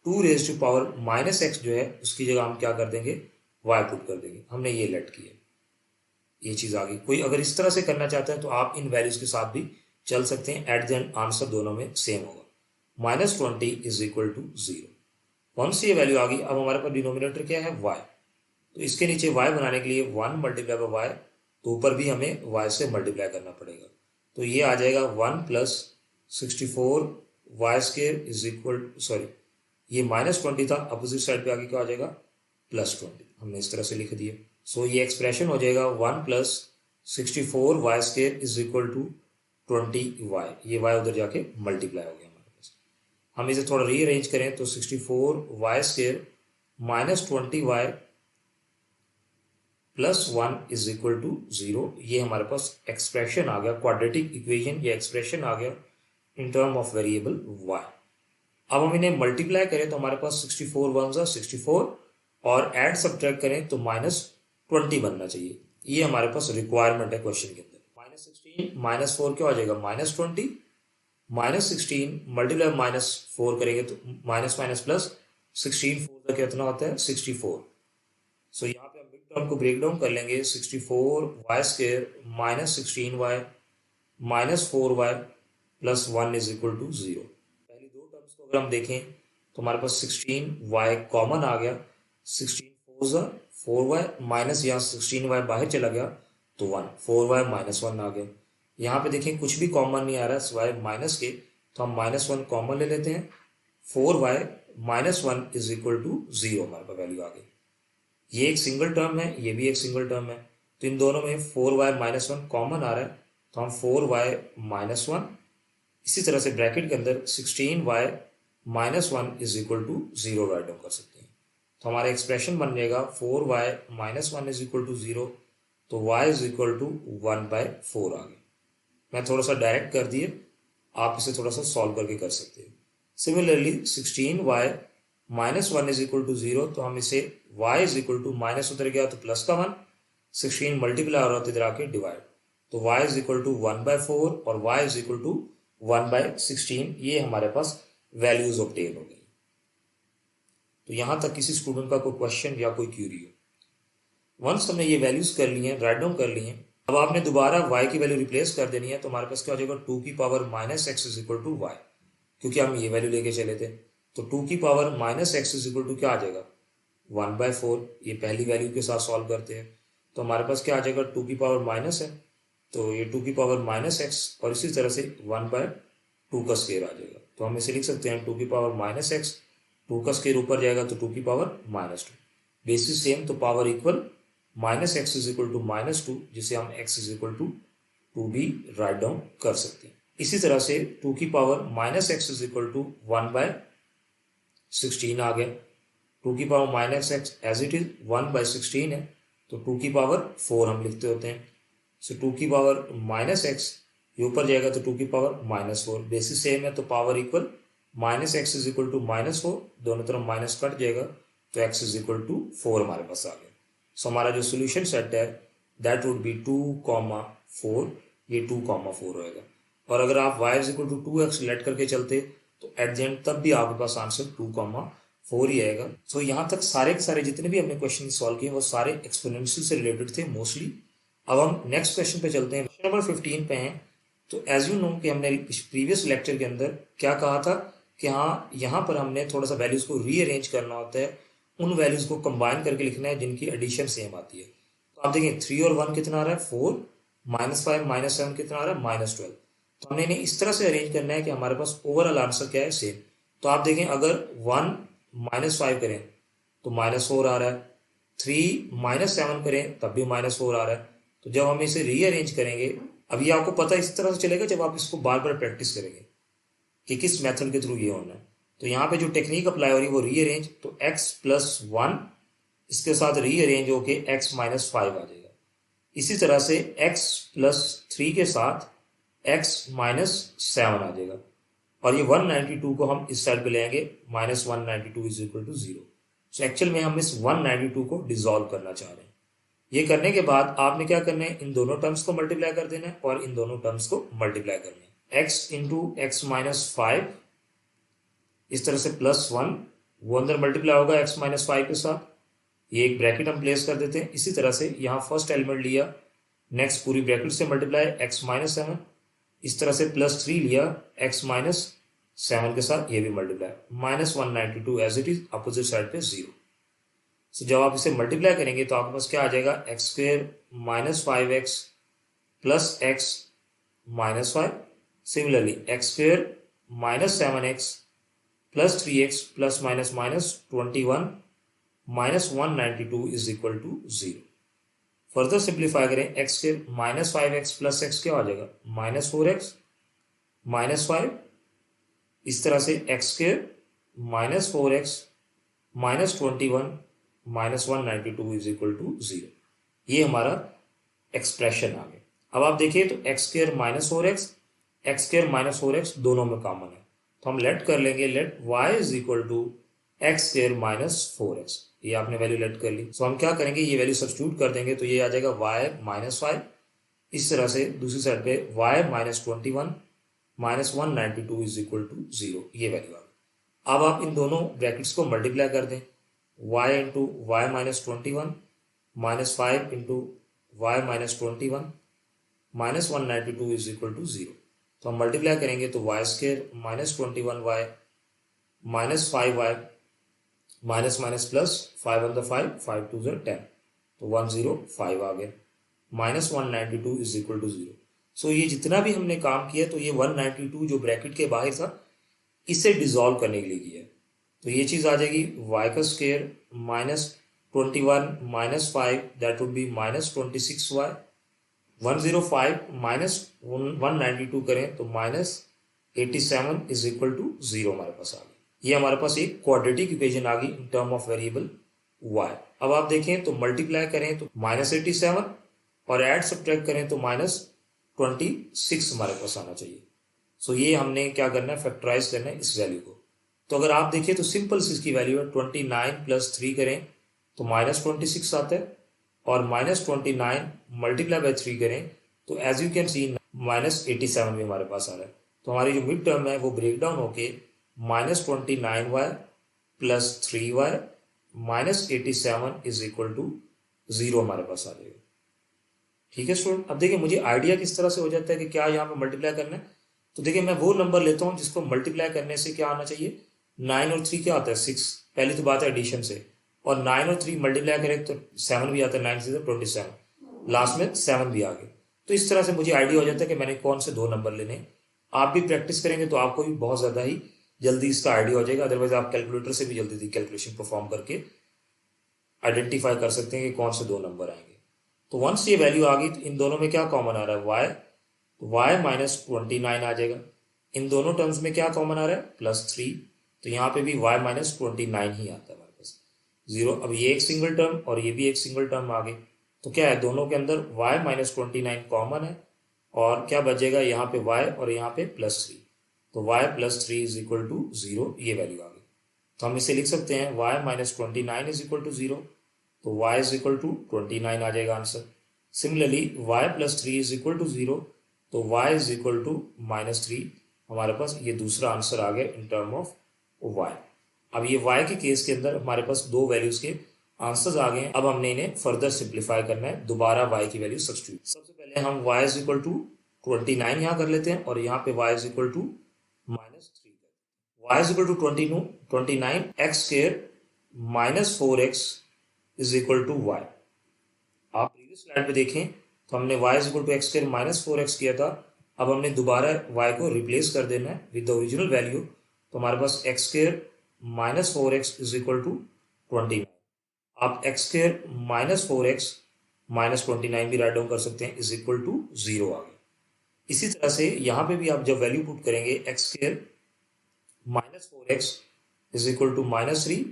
2 raise to power -x जो है उसकी जगह हम क्या कर देंगे, y पुट कर देंगे। हमने ये लेट किया, ये चीज़ आ गई। कोई अगर इस तरह से करना चाहता है तो आप इन वैल्यूज के साथ भी चल सकते हैं, एट द एंड आंसर दोनों में सेम होगा। -20 इज इक्वल टू 0। वंस ये वैल्यू आ गई, अब हमारे पास डिनोमिनेटर क्या है, y, तो इसके नीचे y बनाने के लिए 1 मल्टीप्लाई बाय y, तो ऊपर भी हमें y से मल्टीप्लाई करना पड़ेगा। तो ये आ जाएगा 1 plus 64 y square is equal, sorry ये -20 था, अपोजिट साइड पे आगे क्या आ जाएगा, +20, हमने इस तरह से लिख दिया। सो ये एक्सप्रेशन हो जाएगा 1 plus 64 y square is equal to 20y, ये y उधर जाके मल्टीप्लाई हो गया हमारे पास। हम इसे थोड़ा रीअरेंज करें तो 64y square -20y +1 is equal to 0, ये हमारे पास एक्सप्रेशन आ गया, क्वाड्रेटिक इक्वेशन या एक्सप्रेशन आ गया in term of variable y। अब हम इन्हें मल्टीप्लाई करें तो हमारे पास 64 वन सा 64, और ऐड सब्ट्रैक्ट करें तो -20 बनना चाहिए, ये हमारे पास रिक्वायरमेंट है क्वेश्चन के अंदर। -16 -4 क्या हो जाएगा, -20, -16 मल्टीप्लाई -4 करेंगे तो माइनस माइनस प्लस 16 4 का कितना होता है 64। सो यहाँ पे हम मिड टर्म को ब्रेक डाउन कर लेंगे, 64y square -16y -4y +1 is equal to 0। पहली दो टर्म्स को अगर हम देखें तो हमारे पास 16y कॉमन आ गया, 16 4y माइनस यहाँ 16y बाहर चला गया तो 1, 4y -1 आ गया। यहाँ पे देखें कुछ भी कॉमन नहीं आ रहा सिवाय माइनस के, तो हम -1 कॉमन ले लेते हैं, 4y -1 इज इक्वल टू 0 हमारे पास वैल्यू आ गई। ये एक सिंगल टर्म है, ये भी एक सिंगल टर्म है, तो इन दोनों में 4y -1 कॉमन आ रहा है, तो हम 4y -1, इसी तरह से ब्रैकेट के अंदर 16y -1 is equal to 0 write down कर सकते हैं। तो हमारा एक्सप्रेशन बन जाएगा 4y -1 इज इक्वल टू 0, तो y इज इक्वल टू 1/4 आ गया। मैं थोड़ा सा डायरेक्ट कर दिए, आप इसे थोड़ा सा सॉल्व करके कर सकते हैं। Similarly 16y -1 is equal to 0, तो हम इसे y is equal to minus उधर गया तो प्लस का 1, 16 मल्टीप्लाई हो रहा था इधर आके डिवाइड, तो y इज इक्वल टू 1/4 और y इज इक्वल टू 1/16, ये हमारे पास वैल्यूज ऑब्टेन हो गई। तो यहां तक किसी स्टूडेंट का कोई क्वेश्चन या कोई क्यूरी हो, वंस हमने ये वैल्यूज कर ली हैं, राइट डाउन कर ली हैं, अब आपने दोबारा y की वैल्यू रिप्लेस कर देनी है, तो हमारे पास क्या हो जाएगा, 2 की power minus x is equal to y, क्योंकि हम ये वैल्यू लेके चले थे। तो 2 की power minus x is equal to क्या आ जाएगा, 1/4। ये पहली वैल्यू के साथ सॉल्व करते हैं, तो हमारे पास क्या आ जाएगा, 2 की पावर माइनस है, तो ये 2 की पावर माइनस एक्स, और इसी तरह से 1/2 का स्केयर आ जाएगा। तो हम इसे लिख सकते हैं 2 की पावर माइनस एक्स, 2 का स्केयर ऊपर जाएगा तो 2 की पावर -2, बेसिस सेम, तो power equal minus x is equal to -2, जिसे हम एक्स इज इक्वल टू 2 भी राइट डाउन कर सकते हैं। इसी तरह से 2 की power minus x is equal to 1/16 आ गया। 2 की power minus x as it is 1/16 है, तो 2 की पावर 4 हम लिखते होते हैं। सो 2 की पावर माइनस एक्स, ये ऊपर जाएगा तो 2 की पावर -4, बेसिस सेम है, तो power equal minus x is equal to -4, दोनों तरफ माइनस कट जाएगा, तो एक्स इज इक्वल टू 4 हमारे पास आ गया। सो हमारा जो सोल्यूशन सेट है दैट वुड बी 2,4, ये 2,4 होएगा। और अगर आप y is equal to 2x let करके चलते तो एट द एंड तब भी आपके पास आंसर 2,4 ही आएगा। सो यहाँ तक सारे के सारे जितने भी हमने क्वेश्चन सॉल्व किए वो सारे एक्सपोनेंशियल से रिलेटेड थे मोस्टली। अब हम नेक्स्ट क्वेश्चन पे चलते हैं, क्वेश्चन नंबर 15 पे हैं। तो एज यू नो कि हमने प्रीवियस लेक्चर के अंदर क्या कहा था कि हाँ, यहाँ पर हमने थोड़ा सा वैल्यूज को रीअरेंज करना होता है, उन वैल्यूज को कंबाइन करके लिखना है जिनकी एडिशन सेम आती है। तो आप देखें 3 और 1 कितना आ रहा है, 4, -5 -7 कितना आ रहा है, -12। तो हमने इन्हें इस तरह से अरेंज करना है कि हमारे पास ओवरऑल आंसर क्या है, सेम। तो आप देखें अगर 1 -5 करें तो -4 आ रहा है, 3 -7 करें तब भी -4 आ रहा है। तो जब हम इसे रीअरेंज करेंगे, अब ये आपको पता इस तरह से चलेगा जब आप इसको बार बार प्रैक्टिस करेंगे कि किस मेथड के थ्रू ये होना है। तो यहाँ पे जो टेक्निक अप्लाई हो रही है वो रीअरेंज, तो x+1 इसके साथ रीअरेंज होके x-5 आ जाएगा। इसी तरह से x+3 के साथ x-7 आ जाएगा, और ये 192 को हम इस साइड पे ले आएंगे, -192 is equal to 0। So actual में हम इस 192 को डिसॉल्व करना चाह रहे हैं। ये करने के बाद आपने क्या करना है, इन दोनों टर्म्स को मल्टीप्लाई कर देना है और इन दोनों टर्म्स को मल्टीप्लाई करना है। x इंटू x-5 इस तरह से +1, वो अंदर मल्टीप्लाई होगा x-5 के साथ, ये एक ब्रैकेट हम प्लेस कर देते हैं। इसी तरह से यहाँ फर्स्ट एलिमेंट लिया, नेक्स्ट पूरी ब्रैकेट से मल्टीप्लाई x-7, इस तरह से +3 लिया x-7 के साथ, ये भी multiply, -192 as it is, opposite side पे 0। सो जब आप इसे मल्टीप्लाई करेंगे तो आपके पास क्या आ जाएगा, x² -5x plus x-5, similarly x² -7x plus 3x plus -21 -192 is equal to 0। Further simplify करें, x² -5x प्लस x क्या आ जाएगा, -4x -5, इस तरह से x² -4x -21 -192 is equal to 0। ये हमारा एक्सप्रेशन आ गया। अब आप देखिए तो x² -4x दोनों में कॉमन है, तो हम लेट कर लेंगे, let y is equal to x² -4x, ये आपने वैल्यू लेट कर ली। तो हम क्या करेंगे, ये वैल्यू सब्स्टिट्यूट कर देंगे, तो ये आ जाएगा y -5, इस तरह से दूसरी साइड पे y -21 -192 इज इक्वल टू 0, ये वैल्यू आ गई। अब आप इन दोनों ब्रैकेट्स को मल्टीप्लाई कर दें, y into y -21 -5 into y -21 -192 is equal to 0। तो हम मल्टीप्लाई करेंगे तो y² -21y -5y minus minus plus 5 on the 5, 5 2 are 10, तो 105 आ गया, -192 इज इक्वल टू 0। सो ये जितना भी हमने काम किया तो ये 192 जो ब्रैकेट के बाहर था इसे डिसॉल्व करने के लिए किया है। तो ये चीज़ आ जाएगी y का square -21 -5 that would B -26y, 105 -192 करें तो -87 इज इक्वल टू 0 हमारे पास आ गया। ये हमारे पास एक क्वाड्रेटिक इक्वेशन आ गई in term of variable y। अब आप देखें तो मल्टीप्लाई करें तो -87 और ऐड सब्ट्रैक्ट करें तो -26 हमारे पास आना चाहिए। सो ये हमने क्या करना है, फैक्टराइज करना है इस वैल्यू को। तो अगर आप देखें तो सिंपल सी इसकी वैल्यू है, 29 + 3 करें तो -26 आता है, और -29 मल्टीप्लाई बाय 3 करें तो एज यू कैन सी -87 भी हमारे पास आ रहा है। तो हमारी जो मिड टर्म है वो ब्रेक डाउन होके -29y + 3y -87 is equal to 0 हमारे पास आ जाएगा। ठीक है स्टूडेंट। अब देखिए मुझे आइडिया किस तरह से हो जाता है कि क्या यहाँ पे मल्टीप्लाई करना है। तो देखिए मैं वो नंबर लेता हूँ जिसको मल्टीप्लाई करने से क्या आना चाहिए, 9 और 3 क्या आता है 6, पहली तो बात है एडिशन से, और 9 और 3 मल्टीप्लाई करें तो 7 भी आता है, 9 से 27, लास्ट में 7 भी आ गए। तो इस तरह से मुझे आइडिया हो जाता है कि मैंने कौन से दो नंबर लेने हैं। आप भी प्रैक्टिस करेंगे तो आपको भी बहुत ज़्यादा ही जल्दी इसका आइडिया हो जाएगा। अदरवाइज आप कैलकुलेटर से भी जल्दी कैलकुलेशन परफॉर्म करके आइडेंटिफाई कर सकते हैं कि कौन से दो नंबर आएंगे। तो वंस ये वैल्यू आ गई तो इन दोनों में क्या कॉमन आ रहा है, वाई, तो वाई माइनस 29 आ जाएगा। इन दोनों टर्म्स में क्या कॉमन आ रहा है, +3, तो यहाँ पे भी वाई माइनस 29 ही आता है हमारे पास, 0। अब ये एक सिंगल टर्म और ये भी एक सिंगल टर्म आ गई, तो क्या है दोनों के अंदर वाई माइनस 29 कॉमन है, और क्या बचेगा यहाँ पे वाई और यहाँ पे +3, तो वाई +3 इज इक्वल टू 0, ये वैल्यू आ गई। तो हम इसे लिख सकते हैं y minus 29 is equal to 0, तो y इज इक्वल टू 29 आ जाएगा answer. Similarly y +3 is equal to 0, तो y इज इक्वल टू -3, हमारे पास ये दूसरा आंसर आ गया इन टर्म ऑफ y। अब ये y के केस के अंदर हमारे पास दो वैल्यूज के आंसर्स आ गए हैं। अब हमने इन्हें फर्दर सिंप्लीफाई करना है, दोबारा y की वैल्यू सब्स्टिट्यूट। सबसे पहले हम y इज इक्वल टू 29 यहाँ कर लेते हैं, और यहाँ पे y is equal to -3, y is equal to 29 x square -4x is equal to y. आप प्रीवियस स्लाइड पे देखें तो हमने y is equal to x square -4x किया था। अब हमने दोबारा y को रिप्लेस कर देना है विद द ओरिजिनल वैल्यू, तो हमारे पास x square -4x is equal to 29। आप एक्स स्क्वायर -4x -29 भी राइट डाउन कर सकते हैं, इज इक्वल टू 0 आ गया। इसी तरह से यहाँ पे भी आप जब वैल्यू पुट करेंगे x square -4x is equal to -3,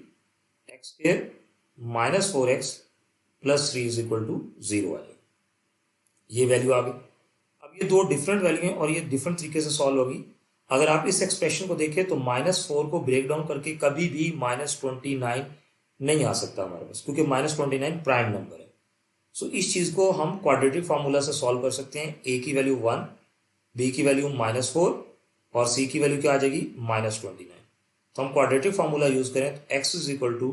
x square -4x +3 is equal to 0 आएगा, ये वैल्यू आ गई। अब ये दो डिफरेंट वैल्यू हैं और ये डिफरेंट तरीके से सॉल्व होगी। अगर आप इस एक्सप्रेशन को देखें तो -4 को ब्रेक डाउन करके कभी भी -29 नहीं आ सकता हमारे पास, क्योंकि -29 प्राइम नंबर है। सो इस चीज को हम क्वाड्रेटिक फार्मूला से सॉल्व कर सकते हैं। a की वैल्यू 1, b की वैल्यू -4 और c की वैल्यू क्या आ जाएगी -29। तो हम क्वाड्रेटिक फार्मूला यूज करें तो x is equal to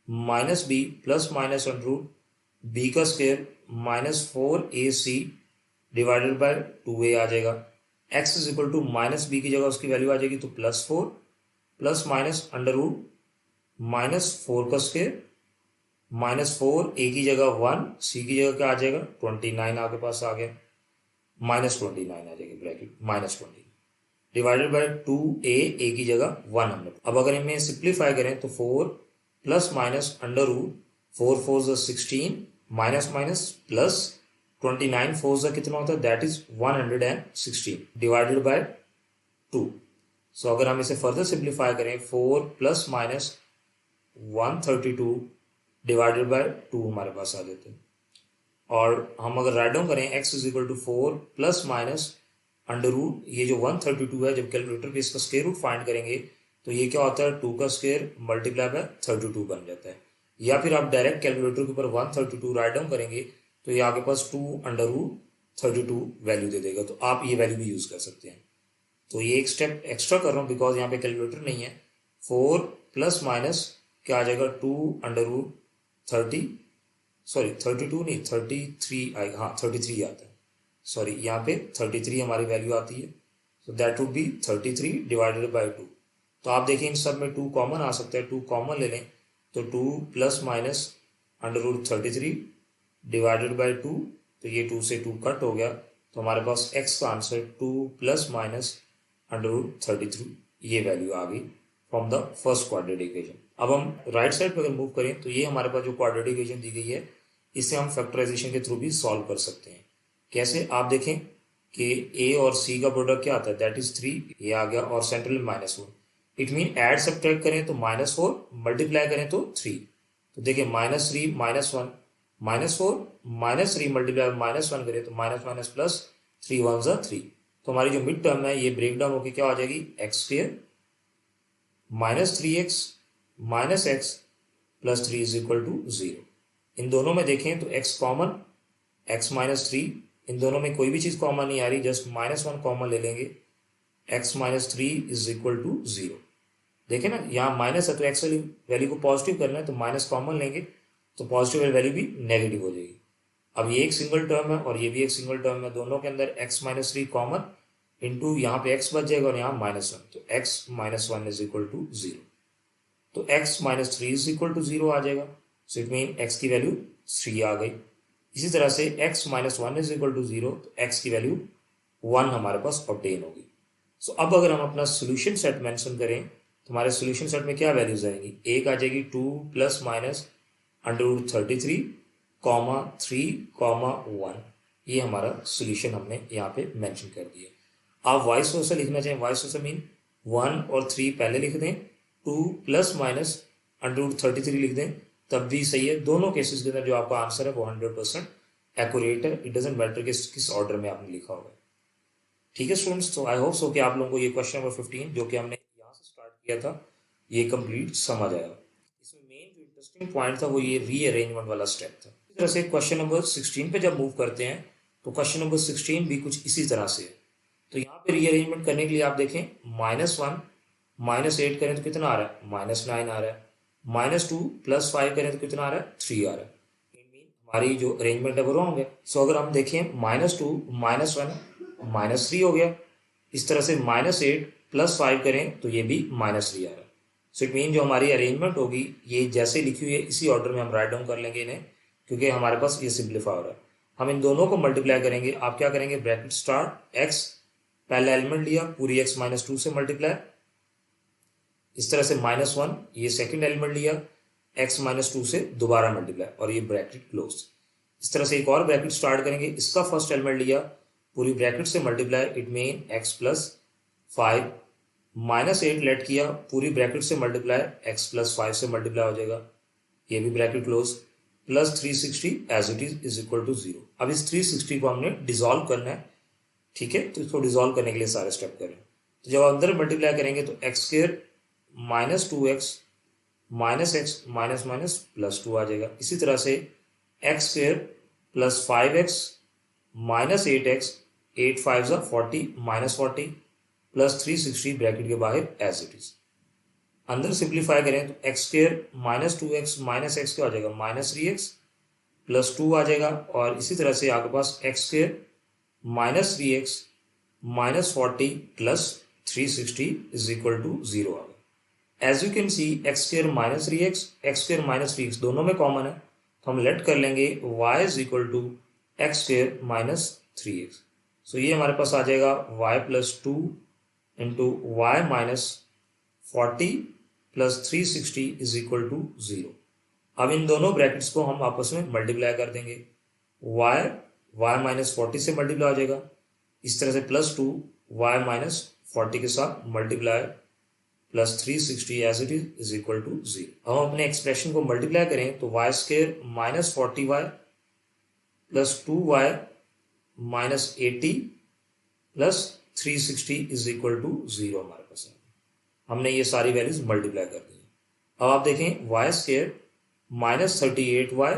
-b plus minus √ b का square -4ac divided by 2a आ जाएगा। x is equal to -b की जगह उसकी वैल्यू आ जाएगी तो +4 प्लस माइनस √ -4 का स्क्वायर -4a की जगह 1, c की जगह क्या आ जाएगा 29 आपके पास आ गया, -29 आ जाएगी ब्रैकेट -20 डिवाइडेड बाय 2a की जगह 1 हमने। अब अगर इन्हें सिंप्लीफाई करें तो 4 plus minus √ 4 4 16 minus minus plus 29 4 कितना होता है, दैट इज 116 डिवाइडेड बाय 2। सो अगर हम इसे फर्दर सिंप्लीफाई करें 4 प्लस माइनस 132 डिवाइडेड बाय 2 हमारे पास आ जाते हैं। और हम अगर राइट डाउन करें x is equal to 4 plus minus √ ये जो 132 है, जब कैलकुलेटर पे इसका स्क्वायर रूट फाइंड करेंगे तो ये क्या होता है 2 का स्क्वायर मल्टीप्लाई बाय 32 बन जाता है। या फिर आप डायरेक्ट कैलकुलेटर के ऊपर 132 राइट डाउन करेंगे तो ये आपके पास 2√32 वैल्यू दे देगा, तो आप ये वैल्यू भी यूज कर सकते हैं। तो ये एक स्टेप एक्स्ट्रा कर रहा हूँ बिकॉज यहाँ पे कैलकुलेटर नहीं है। 4 प्लस माइनस क्या आ जाएगा 2√30, सॉरी 32 नहीं 33 आएगा, हाँ 33 आता है, सॉरी यहाँ पे 33 हमारी वैल्यू आती है, सो that would B 33 divided by 2। तो आप देखिए इन सब में 2 कॉमन आ सकता है, 2 कॉमन ले लें तो 2 प्लस माइनस √33 डिवाइडेड बाय 2, तो ये 2 से 2 कट हो गया, तो हमारे पास x का आंसर 2 प्लस माइनस √33 ये वैल्यू आ गई from the first quadratic equation. अब हम राइट साइड पर अगर मूव करें तो ये हमारे पास जो क्वाड्रेटिक इक्वेशन दी गई है इसे हम फैक्टराइजेशन के थ्रू भी सॉल्व कर सकते हैं। कैसे, आप देखें कि a और c का प्रोडक्ट क्या आता है, दैट इज 3, ये आ गया, और सेंट्रल में -1। इट मीन ऐड सब्ट्रैक्ट करें तो -4, मल्टीप्लाई करें तो 3। तो देखिए -3 -1 -4 -3 मल्टीप्लाई -1 करें तो माइनस माइनस प्लस 3 1 3। तो हमारी जो मिड टर्म है ये ब्रेक डाउन होकर क्या आ जाएगी, x square -3x -x plus 3 is equal to 0। इन दोनों में देखें तो x कॉमन, x -3, इन दोनों में कोई भी चीज कॉमन नहीं आ रही, जस्ट -1 कॉमन ले लेंगे, x -3 इज इक्वल टू 0। देखें ना यहाँ माइनस है तो x वैल्यू को पॉजिटिव करना है तो माइनस कॉमन लेंगे तो पॉजिटिव वैल्यू भी नेगेटिव हो जाएगी। अब ये एक सिंगल टर्म है और ये भी एक सिंगल टर्म है, दोनों के अंदर x minus three common, into यहाँ पे x बच जाएगा और यहाँ माइनस वन, तो x minus one is equal to zero. तो x minus three is equal to zero आ जाएगा। सो इट मीन x की वैल्यू 3 आ गई। इसी तरह से x minus one is equal to zero, तो x की वैल्यू 1 हमारे पास ऑब्टेन होगी। सो अब अगर हम अपना सोल्यूशन सेट मेंशन करें तो हमारे सोल्यूशन सेट में क्या वैल्यूज आएंगी, एक आ जाएगी 2 plus minus under root 33 comma 3 comma 1, ये हमारा सोल्यूशन हमने यहाँ पे मेंशन कर दिया। आप वाइस वर्सा लिखना चाहें, वाइस वर्सा मीन 1 और 3 पहले लिख दें, 2 प्लस माइनस अंडर रूट 33 लिख दें, तब भी सही है। दोनों केसेस के अंदर जो आपका आंसर है वो 100% एक्यूरेट है। इट डजेंट मैटर कि किस ऑर्डर में आपने लिखा होगा। ठीक है स्टूडेंट्स, तो आई होप सो कि आप लोगों को ये क्वेश्चन नंबर 15 जो कि हमने यहाँ से स्टार्ट किया था ये कंप्लीट समझ आया। इसमें मेन जो इंटरेस्टिंग पॉइंट था वो ये रीअरेंजमेंट वाला स्टेप था। इस तरह से क्वेश्चन नंबर 16 पे जब मूव करते हैं तो क्वेश्चन नंबर 16 भी कुछ इसी तरह से है। तो यहाँ पे रीअरेंजमेंट करने के लिए आप देखें, -1 -8 करें तो कितना आ रहा है, -9 आ रहा है, -2 + 5 करें तो कितना आ रहा है, 3 आ रहा है। हमारी जो अरेंजमेंट है वो रॉन्ग है। सो अगर हम देखें -2 -1 -3 हो गया, इस तरह से -8 + 5 करें तो ये भी -3 आ रहा है। सो इट मीन जो हमारी अरेंजमेंट होगी ये जैसे लिखी हुई है इसी ऑर्डर में हम राइट डाउन कर लेंगे इन्हें, क्योंकि हमारे पास ये सिंप्लीफाई हो रहा है। हम इन दोनों को मल्टीप्लाई करेंगे। आप क्या करेंगे, ब्रैकेट स्टार्ट x, पहला एलिमेंट लिया पूरी x -2 से मल्टीप्लाई, इस तरह से -1 ये सेकेंड एलिमेंट लिया x -2 से दोबारा मल्टीप्लाई और ये ब्रैकेट क्लोज। इस तरह से एक और ब्रैकेट स्टार्ट करेंगे, इसका फर्स्ट एलिमेंट लिया पूरी ब्रैकेट से multiply, it mean x + 5 -8 let किया पूरी ब्रैकेट से मल्टीप्लाई, x + 5 से मल्टीप्लाई हो जाएगा, ये भी bracket close, plus 360 as it is equal to 0। अब इस 360 को हमने डिसॉल्व करना है। ठीक है, तो इसको डिसॉल्व करने के लिए सारे स्टेप करें। तो जब अंदर मल्टीप्लाई करेंगे तो x² -2x -x minus minus +2 आ जाएगा। इसी तरह से x² + 5x -8x 8 5 40 -40 + 360 ब्रैकेट के बाहर एज इट इज। अंदर सिंप्लीफाई करें तो x² -2x -x क्या हो जाएगा, -3x +2 आ जाएगा। और इसी तरह से आपके पास x² -3x -40 + 360 = 0 आ गया। As you can C x² -3x x² -3x दोनों में कॉमन है, तो हम लेट कर लेंगे y = x² -3x। सो ये हमारे पास आ जाएगा y + 2 × y -40 + 360 = 0। अब इन दोनों ब्रैकेट्स को हम आपस में मल्टीप्लाई कर देंगे, y -40 से मल्टीप्लाई हो जाएगा, इस तरह से +2 y -40 के साथ मल्टीप्लाई + 360 एज इट इज = 0। अब हम अपने एक्सप्रेशन को मल्टीप्लाई करें तो y² -40y + 2y -80 + 360 = 0 हमारे पास है। हमने ये सारी वैल्यूज मल्टीप्लाई कर दी। अब आप देखें y² -38y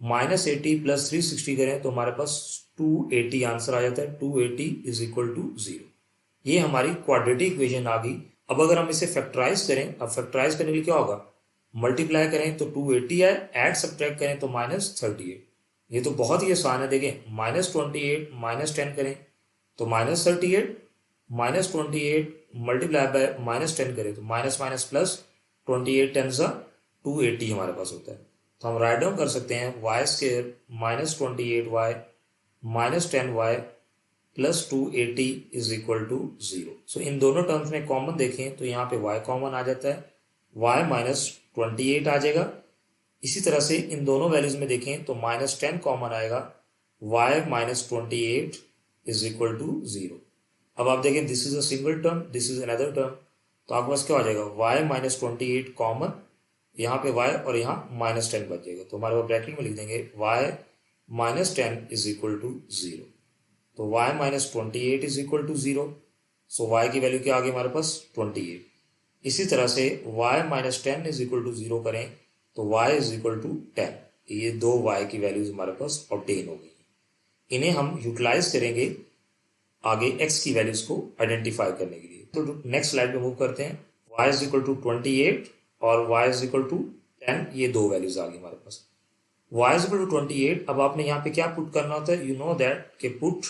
-80 + 360 करें तो हमारे पास 280 आंसर आ जाता है, 280 = 0। ये हमारी क्वाड्रेटिक इक्वेशन आ गई। अब अगर हम इसे फैक्टराइज करें, अब फैक्टराइज करने के लिए क्या होगा, मल्टीप्लाई करें तो 280 आए, ऐड सब्ट्रैक्ट करें तो -38। ये तो बहुत ही आसान है। देखें -28 -10 करें तो -38 -28 मल्टीप्लाई बाय -10 करें तो माइनस माइनस प्लस 28 10 280 हमारे पास होता है। तो हम राइट डाउन कर सकते हैं y² -28y -10y + 280 = 0। सो इन दोनों टर्म्स में कॉमन देखें तो यहाँ पे y कॉमन आ जाता है, y -28 आ जाएगा। इसी तरह से इन दोनों वैल्यूज में देखें तो -10 कॉमन आएगा, y -28 = 0। अब आप देखें this is a single term, this is another term, तो आपके पास क्या हो जाएगा, y -28 कॉमन, यहाँ पे y और यहाँ -10 बच जाएगा। तो हमारे पास ब्रैकेट में लिख देंगे y -10 = 0। तो y -28 = 0। सो y की वैल्यू क्या आ गई हमारे पास, 28। इसी तरह से y -10 = 0 करें तो y = 10। ये दो y की वैल्यूज हमारे पास ऑब्टेन हो गई। इन्हें हम यूटिलाइज करेंगे आगे x की वैल्यूज को आइडेंटिफाई करने के लिए। तो नेक्स्ट स्लाइड पे मूव करते हैं। y = 28 और y = 10, ये दो वैल्यूज आ गई हमारे पास। y is equal to 28। अब आपने यहाँ पे क्या पुट करना होता है, यू नो दैट के पुट,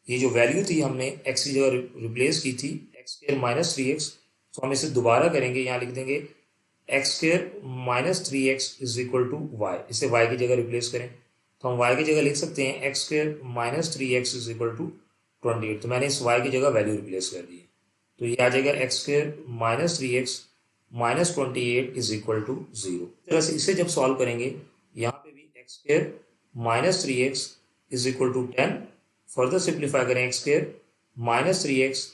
ये जो वैल्यू थी हमने x की जगह रिप्लेस की थी एक्स स्क्र माइनस 3x, तो हम इसे दोबारा करेंगे, यहाँ लिख देंगे x square minus 3x is equal to y, इसे y की जगह रिप्लेस करें तो हम y की जगह लिख सकते हैं x square minus 3x is equal to 28। तो मैंने इस y की जगह वैल्यू रिप्लेस कर दी है, तो ये आ जाएगा x square minus 3x minus 28 is equal to 0। इस तरह से इसे जब सॉल्व करेंगे, यहाँ पे भी x square minus 3x is equal to 10, further simplify करें x square minus 3x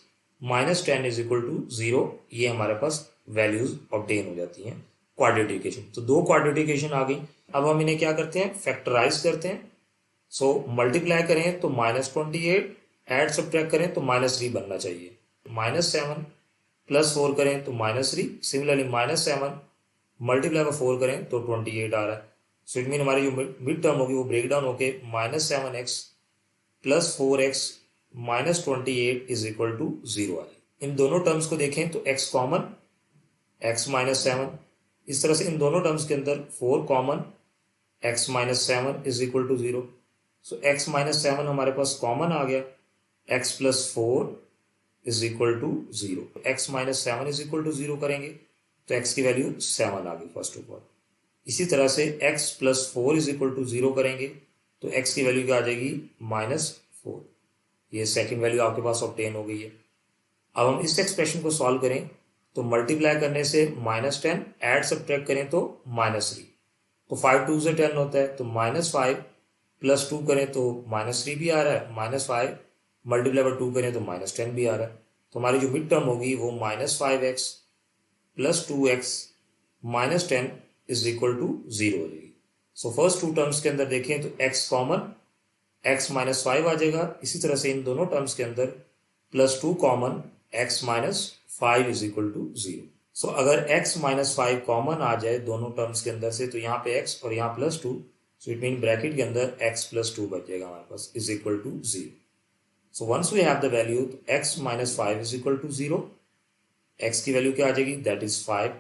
minus 10 is equal to 0, ये हमारे पास वैल्यूज ऑब्टेन हो जाती हैं क्वाड्रेटिक इक्वेशन। तो दो क्वाड्रेटिक इक्वेशन आ गई। अब हम इन्हें क्या करते हैं, फैक्टराइज करते हैं। सो मल्टीप्लाई करें तो माइनस 28, एड सब्ट्रैक्ट करें तो माइनस 3 बनना चाहिए, माइनस 7 प्लस 4 करें तो minus 3, similarly minus 7 multiply by 4 करें तो 28 आ रहा है। सो इट मीन हमारी जो मिड टर्म होगी वो ब्रेक डाउन होके minus 7x plus 4x minus 28 is equal to 0 आ जाए। इन दोनों टर्म्स को देखें तो x कॉमन, x माइनस 7, इस तरह से इन दोनों टर्म्स के अंदर 4 common, x minus 7 is equal to 0। So x minus 7 हमारे पास कॉमन आ गया, x plus 4 is equal to 0। x minus 7 is equal to 0 करेंगे तो x की वैल्यू 7 आ गई फर्स्ट ऑफ ऑल। इसी तरह से x plus 4 is equal to 0 करेंगे तो x की वैल्यू क्या आ जाएगी, माइनस 4। ये सेकेंड वैल्यू आपके पास ऑब्टेन हो गई है। अब हम इस एक्सप्रेशन को सॉल्व करें तो मल्टीप्लाई करने से माइनस 10, एड सब्ट्रैक्ट करें तो माइनस 3, तो 5 2 से 10 होता है, तो माइनस 5 प्लस 2 करें तो माइनस 3 भी आ रहा है, माइनस 5 मल्टीप्लाई बाय 2 करें तो माइनस 10 भी आ रहा है। तो हमारी जो मिड टर्म होगी वो minus 5x plus 2x minus 10 is equal to 0 हो जाएगी। सो फर्स्ट टू टर्म्स के अंदर देखें तो x कॉमन, x माइनस 5 आ जाएगा। इसी तरह से इन दोनों टर्म्स के अंदर plus 2 common, x minus 5 is equal to 0। So अगर x माइनस 5 कॉमन आ जाए दोनों टर्म्स के अंदर से, तो यहाँ पे x और यहाँ plus 2, so it mean bracket के अंदर x प्लस 2 बच जाएगा हमारे पास, is equal to 0। So once we have the value, तो x minus 5 is equal to 0, x की वैल्यू क्या आ जाएगी, दैट इज 5।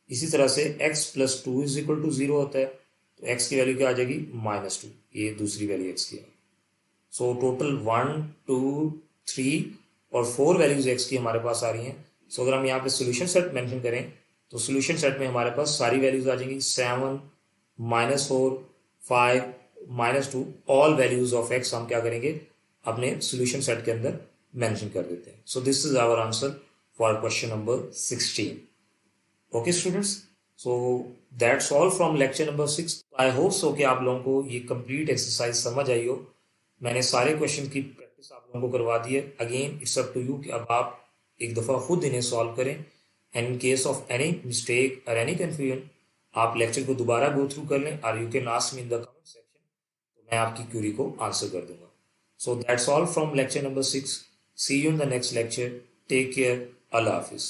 इसी तरह से x plus 2 is equal to 0 होता है, तो x की वैल्यू क्या आ जाएगी, माइनस 2, ये दूसरी वैल्यू x की है। सो टोटल 1 2 3 और 4 वैल्यूज x की हमारे पास आ रही हैं। सो अगर हम यहाँ पे सोल्यूशन सेट मेंशन करें तो सोल्यूशन सेट में हमारे पास सारी वैल्यूज आ जाएंगी, 7 minus 4 5 minus 2, all values of x हम क्या करेंगे, अपने सोल्यूशन सेट के अंदर मेंशन कर देते हैं। So this is our answer for question number 16। Okay students, so that's all from lecture number 6। I hope so कि आप लोगों को ये कंप्लीट एक्सरसाइज समझ आई हो। मैंने सारे क्वेश्चन की प्रैक्टिस आप लोगों को करवा दी है। Again it's up to you कि अब आप एक दफ़ा खुद इन्हें सॉल्व करें, and in case of any mistake और एनी कन्फ्यूजन आप लेक्चर को दोबारा गो थ्रू कर लें, और you can ask me in the comment section, तो मैं आपकी क्यूरी को आंसर कर दूंगा। So that's all from lecture number 6. See you in the next lecture. Take care. Allah Hafiz.